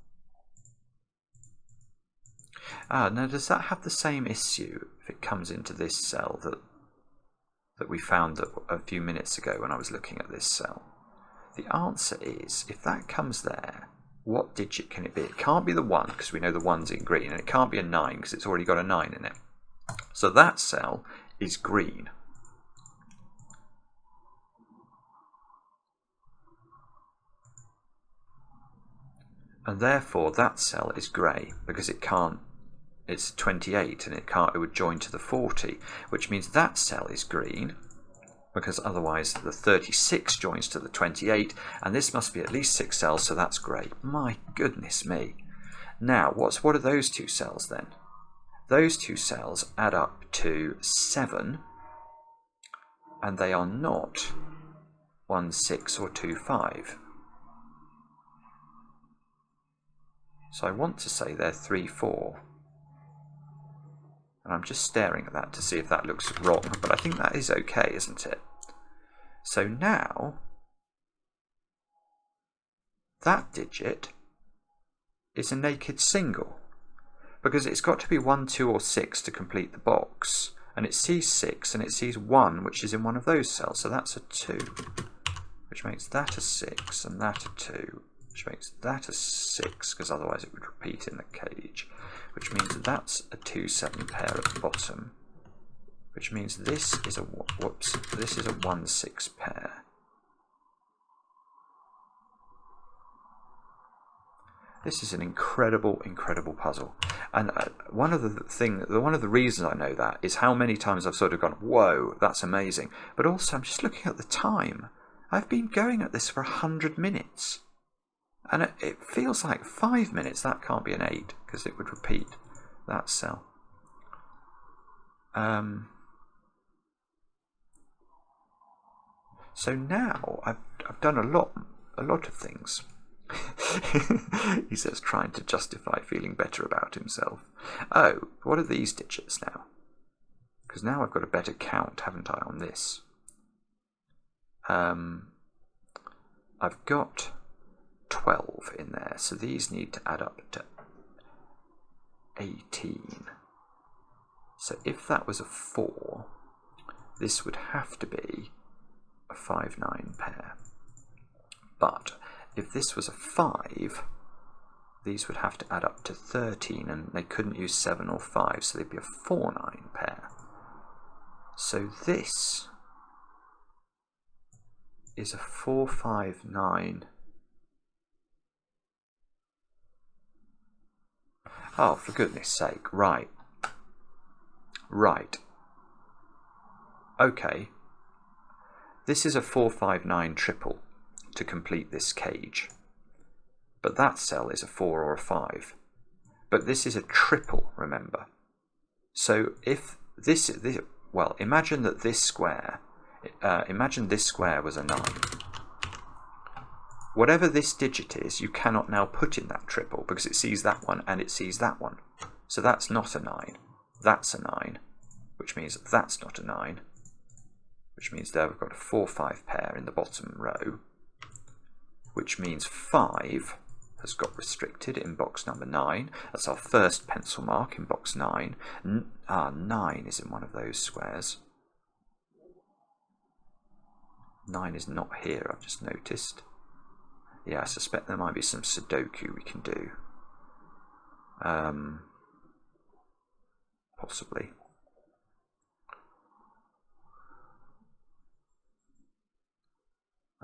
Now does that have the same issue if it comes into this cell that we found a few minutes ago when I was looking at this cell? The answer is, if that comes there, what digit can it be? It can't be the 1, because we know the 1's in green, and it can't be a 9, because it's already got a 9 in it. So that cell is green. And therefore that cell is grey because it can't, it's 28 and it would join to the 40, which means that cell is green because otherwise the 36 joins to the 28, and this must be at least 6 cells, so that's grey. My goodness me. Now, what are those two cells then? Those two cells add up to 7, and they are not 1, 6 or 2, 5. So I want to say they're 3, 4. And I'm just staring at that to see if that looks wrong, but I think that is okay, isn't it? So now, that digit is a naked single, because it's got to be 1, 2 or 6 to complete the box, and it sees 6 and it sees 1, which is in one of those cells, so that's a 2, which makes that a 6 and that a 2, which makes that a 6, because otherwise it would repeat in the cage, which means that's a 2, 7 pair at the bottom, which means this is a, this is a 1, 6 pair. This is an incredible, incredible puzzle, and one of the reasons I know that is how many times I've sort of gone, whoa, that's amazing. But also, I'm just looking at the time. I've been going at this for 100 minutes, and it feels like 5 minutes. That can't be an 8 because it would repeat that cell. So now I've done a lot of things. He says, trying to justify feeling better about himself. Oh, what are these digits now? Because now I've got a better count, haven't I, on this? I've got 12 in there, so these need to add up to 18. So if that was a 4, this would have to be a 5, 9 pair. But if this was a 5, these would have to add up to 13, and they couldn't use 7 or 5, so they'd be a 4, 9 pair. So this is a 4, 5, 9. Oh, for goodness sake, right. Right. Okay. This is a 4, 5, 9 triple to complete this cage. But that cell is a 4 or a 5. But this is a triple, remember. So if this well, imagine that this square, imagine this square was a 9. Whatever this digit is, you cannot now put in that triple because it sees that one and it sees that one. So that's not a 9. That's a 9, which means that's not a 9, which means there we've got a 4, 5 pair in the bottom row, which means 5 has got restricted in box number 9. That's our first pencil mark in box 9. 9 is in one of those squares. 9 is not here, I've just noticed. Yeah, I suspect there might be some Sudoku we can do. Possibly.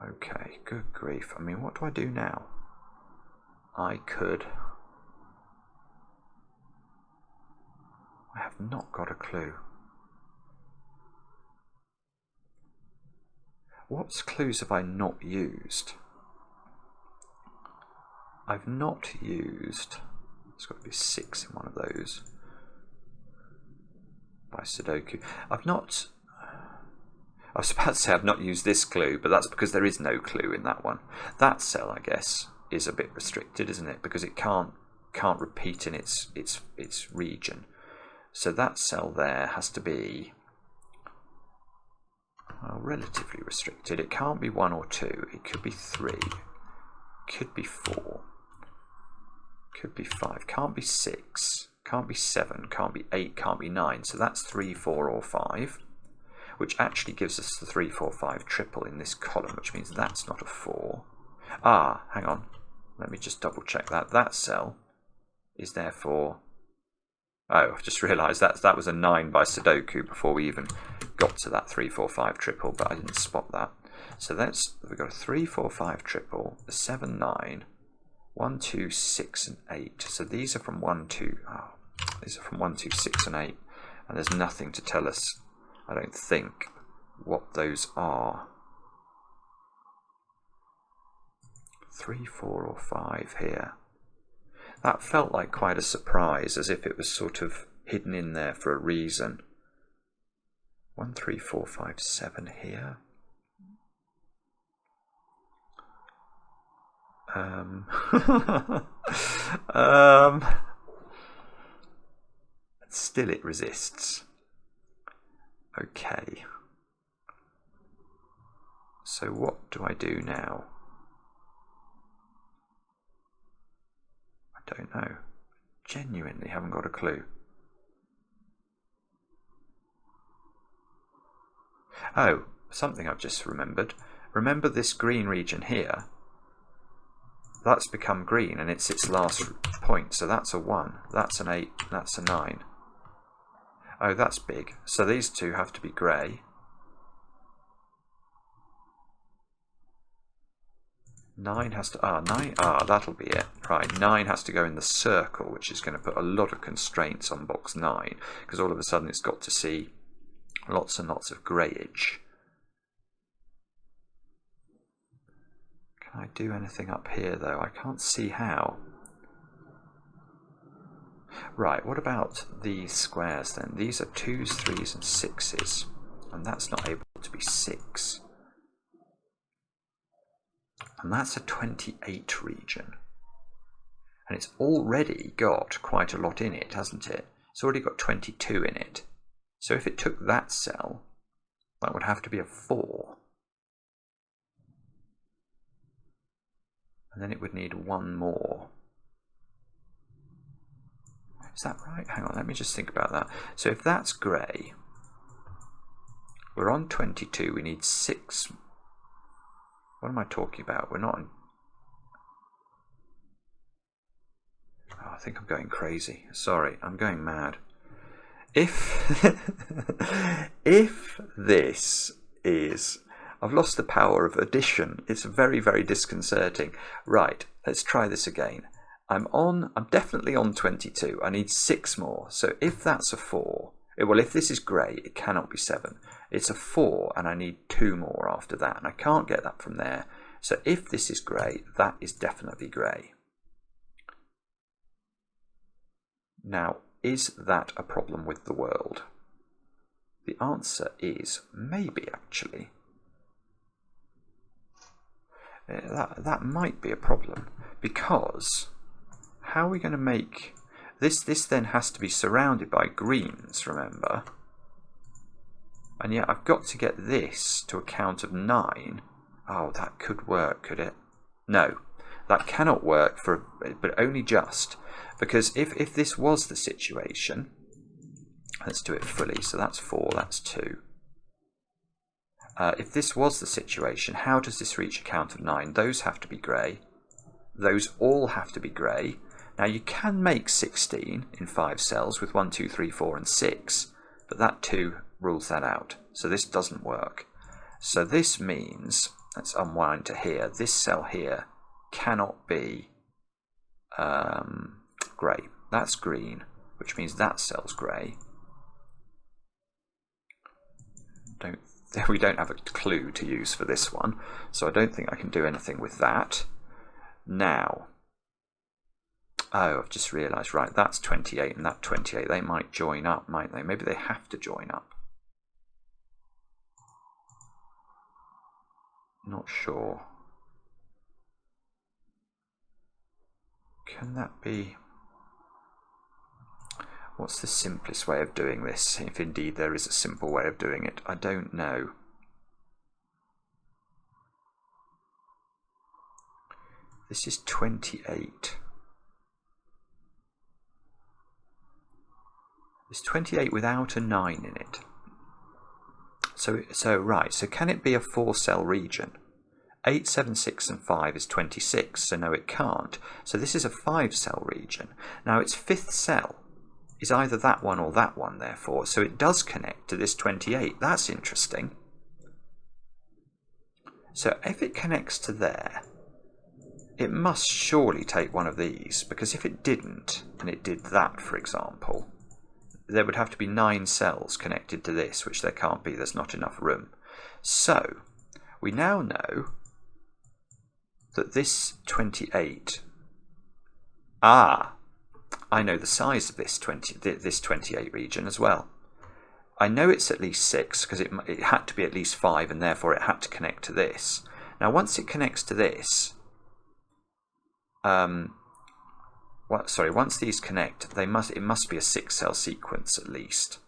Okay, good grief. I mean, what do I do now? I have not got a clue. What clues have I not used? I've not used... There's got to be 6 in one of those. By Sudoku. I was about to say I've not used this clue, but that's because there is no clue in that one. That cell, I guess, is a bit restricted, isn't it? Because it can't repeat in its region. So that cell there has to be relatively restricted. It can't be 1 or 2. It could be 3. Could be 4. Could be 5. Can't be 6. Can't be 7. Can't be 8. Can't be 9. So that's 3, 4 or 5. Which actually gives us the 3, 4, 5 triple in this column, which means that's not a 4. Ah, hang on. Let me just double check that. That cell is therefore... Oh, I've just realised that was a 9 by Sudoku before we even got to that 3, 4, 5 triple, but I didn't spot that. So we've got a 3, 4, 5 triple, a 7, 9, 1, 2, 6, and 8. So these are from 1, 2. Oh, these are from 1, 2, 6, and 8. And there's nothing to tell us, I don't think, what those are. 3, 4, or 5 here. That felt like quite a surprise, as if it was sort of hidden in there for a reason. 1, 3, 4, 5, 7 here. Still it resists. Okay. So what do I do now? I don't know. Genuinely haven't got a clue. Oh, something I've just remembered. Remember this green region here? That's become green and it's its last point. So that's a 1, that's an 8, that's a 9. Oh, that's big. So these two have to be grey. 9 has to, 9, that'll be it. Right, 9 has to go in the circle, which is going to put a lot of constraints on box 9, because all of a sudden it's got to see lots and lots of greyage. Can I do anything up here though? I can't see how. Right, what about these squares then? These are 2s, 3s and 6s, and that's not able to be 6. And that's a 28 region. And it's already got quite a lot in it, hasn't it? It's already got 22 in it. So if it took that cell, that would have to be a 4. And then it would need 1 more. Is that right? Hang on, let me just think about that. So if that's grey, we're on 22, we need 6. What am I talking about? We're not on... Oh, I think I'm going crazy. Sorry, I'm going mad. If this is... I've lost the power of addition. It's very, very disconcerting. Right, let's try this again. I'm definitely on 22. I need 6 more. So if that's a 4, well, if this is grey, it cannot be 7. It's a 4, and I need 2 more after that, and I can't get that from there. So if this is grey, that is definitely grey. Now, is that a problem with the world? The answer is maybe, actually. That might be a problem, because how are we going to make this? This then has to be surrounded by greens, remember? And yet I've got to get this to a count of 9. Oh, that could work, could it? No, that cannot work, but only just. Because if this was the situation, let's do it fully. So that's 4, that's 2. If this was the situation, how does this reach a count of 9? Those have to be grey. Those all have to be grey. Now you can make 16 in 5 cells with 1, 2, 3, 4 and 6, but that 2 rules that out. So this doesn't work. So this means, let's unwind to here, this cell here cannot be grey. That's green, which means that cell's grey. We don't have a clue to use for this one, so I don't think I can do anything with that. Now, oh, I've just realised, right, that's 28 and that 28, they might join up, might they? Maybe they have to join up. Not sure. Can that be... What's the simplest way of doing this, if indeed there is a simple way of doing it? I don't know. This is 28. It's 28 without a 9 in it. So right, so can it be a 4-cell region? 8, 7, 6 and 5 is 26, so no it can't. So this is a 5-cell region. Now its 5th cell is either that one or that one, therefore, so it does connect to this 28. That's interesting. So if it connects to there, it must surely take one of these, because if it didn't, and it did that, for example, there would have to be 9 cells connected to this, which there can't be, there's not enough room. So, we now know that this 28, I know the size of this 28 region as well. I know it's at least 6, because it had to be at least 5, and therefore it had to connect to this. Now, once it connects to this, once these connect, it must be a 6-cell sequence at least.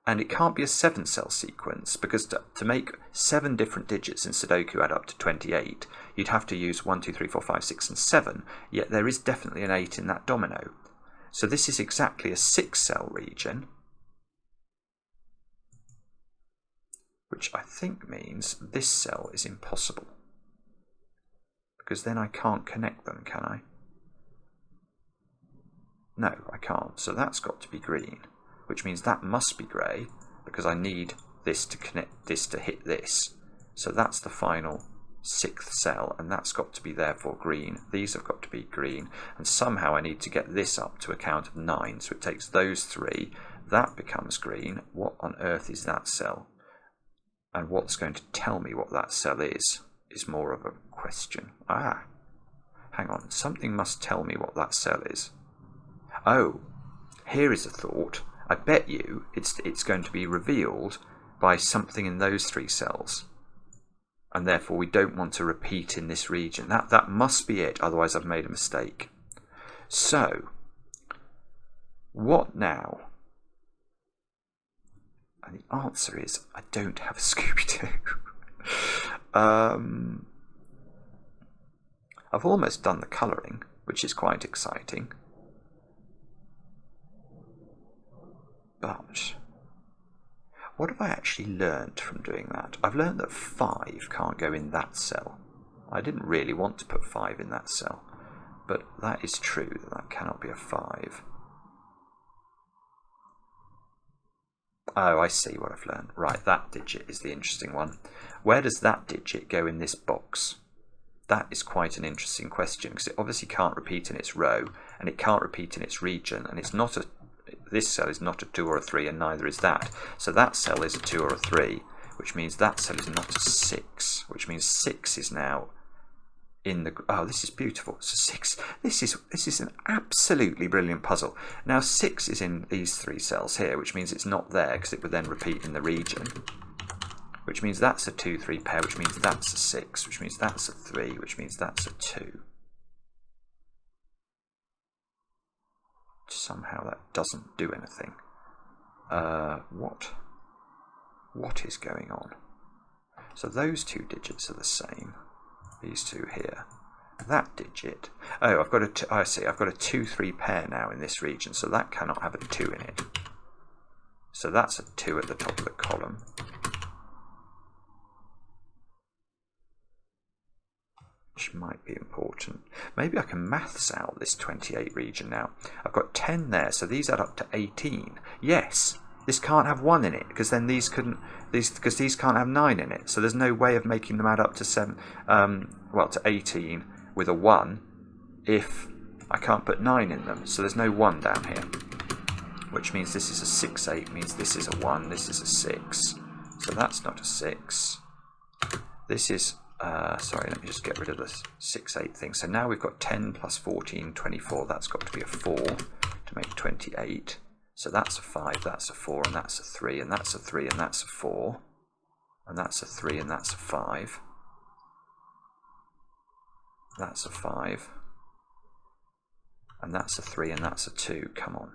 And it can't be a 7-cell sequence, because to make 7 different digits in Sudoku add up to 28, you'd have to use 1, 2, 3, 4, 5, 6, and 7, yet there is definitely an 8 in that domino. So this is exactly a 6-cell region, which I think means this cell is impossible, because then I can't connect them, can I? No, I can't. So that's got to be green, which means that must be grey, because I need this to connect this to hit this. So that's the final 6th cell, and that's got to be therefore green. These have got to be green, and somehow I need to get this up to a count of 9. So it takes those 3. That becomes green. What on earth is that cell? And what's going to tell me what that cell is more of a question. Hang on. Something must tell me what that cell is. Oh, here is a thought. I bet you it's going to be revealed by something in those 3 cells. And therefore we don't want to repeat in this region. That must be it, otherwise I've made a mistake. So, what now? And the answer is, I don't have a Scooby-Doo. I've almost done the colouring, which is quite exciting. But what have I actually learned from doing that? I've learned that 5 can't go in that cell. I didn't really want to put 5 in that cell, but that is true, that cannot be a 5. Oh, I see what I've learned. Right, that digit is the interesting one. Where does that digit go in this box? That is quite an interesting question, because it obviously can't repeat in its row, and it can't repeat in its region, and it's not this cell is not a 2 or a 3, and neither is that. So that cell is a 2 or a 3, which means that cell is not a 6, which means 6 is now in the... Oh, this is beautiful. So 6, this is an absolutely brilliant puzzle. Now 6 is in these 3 cells here, which means it's not there, because it would then repeat in the region. Which means that's a 2-3 pair, which means that's a 6, which means that's a 3, which means that's a 2. Somehow that doesn't do anything. What is going on? So those 2 digits are the same. These 2 here. That digit. Oh, I see. I've got a 2-3 pair now in this region, so that cannot have a 2 in it. So that's a 2 at the top of the column. Which might be important. Maybe I can maths out this 28 region now. I've got 10 there, so these add up to 18. Yes, this can't have 1 in it, because then these can't have 9 in it. So there's no way of making them add up to to 18 with a 1 if I can't put 9 in them. So there's no 1 down here, which means this is a 6-8, means this is a 1, this is a 6. So that's not a 6. This is sorry, let me just get rid of this 6-8 thing. So now we've got 10 plus 14, 24. That's got to be a 4 to make 28. So that's a 5, that's a 4, and that's a 3, and that's a 3, and that's a 4. And that's a 3, and that's a 5. That's a 5. And that's a 3, and that's a 2. Come on.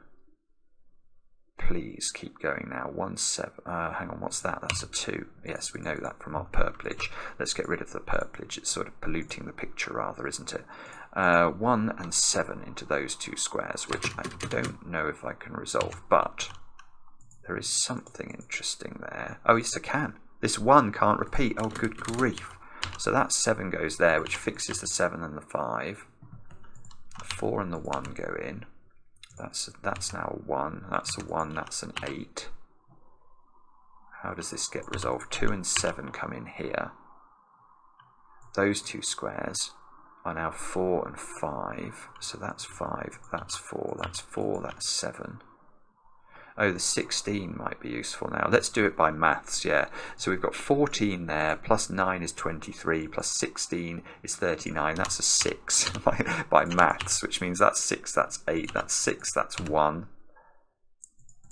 Please keep going now. 1, 7. Hang on, what's that? That's a 2. Yes, we know that from our purplage. Let's get rid of the purplage. It's sort of polluting the picture rather, isn't it? 1 and 7 into those 2 squares, which I don't know if I can resolve, but there is something interesting there. Oh, yes, I can. This 1 can't repeat. Oh, good grief. So that 7 goes there, which fixes the 7 and the 5. The 4 and the 1 go in. That's now a 1, that's a 1, that's an 8. How does this get resolved? 2 and 7 come in here. Those 2 squares are now 4 and 5. So that's 5, that's 4, that's 4, that's 7. Oh, the 16 might be useful now. Let's do it by maths, yeah. So we've got 14 there, plus 9 is 23, plus 16 is 39. That's a 6 by maths, which means that's 6, that's 8, that's 6, that's 1.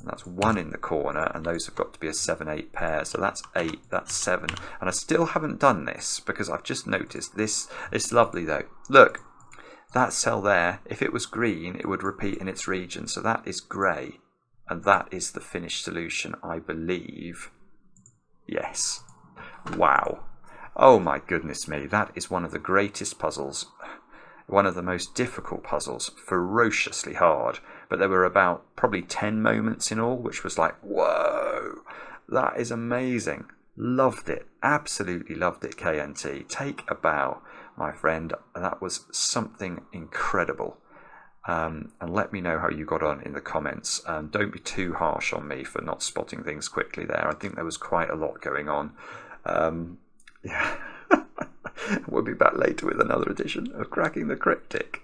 And that's 1 in the corner, and those have got to be a 7, 8 pair. So that's 8, that's 7. And I still haven't done this because I've just noticed this. It's lovely though. Look, that cell there, if it was green, it would repeat in its region. So that is grey. And that is the finished solution, I believe. Yes. Wow. Oh my goodness me. That is one of the greatest puzzles. One of the most difficult puzzles. Ferociously hard. But there were about probably 10 moments in all, which was like, whoa. That is amazing. Loved it. Absolutely loved it, KNT. Take a bow, my friend. That was something incredible. And let me know how you got on in the comments. Don't be too harsh on me for not spotting things quickly there. I think there was quite a lot going on. Yeah. We'll be back later with another edition of Cracking the Cryptic.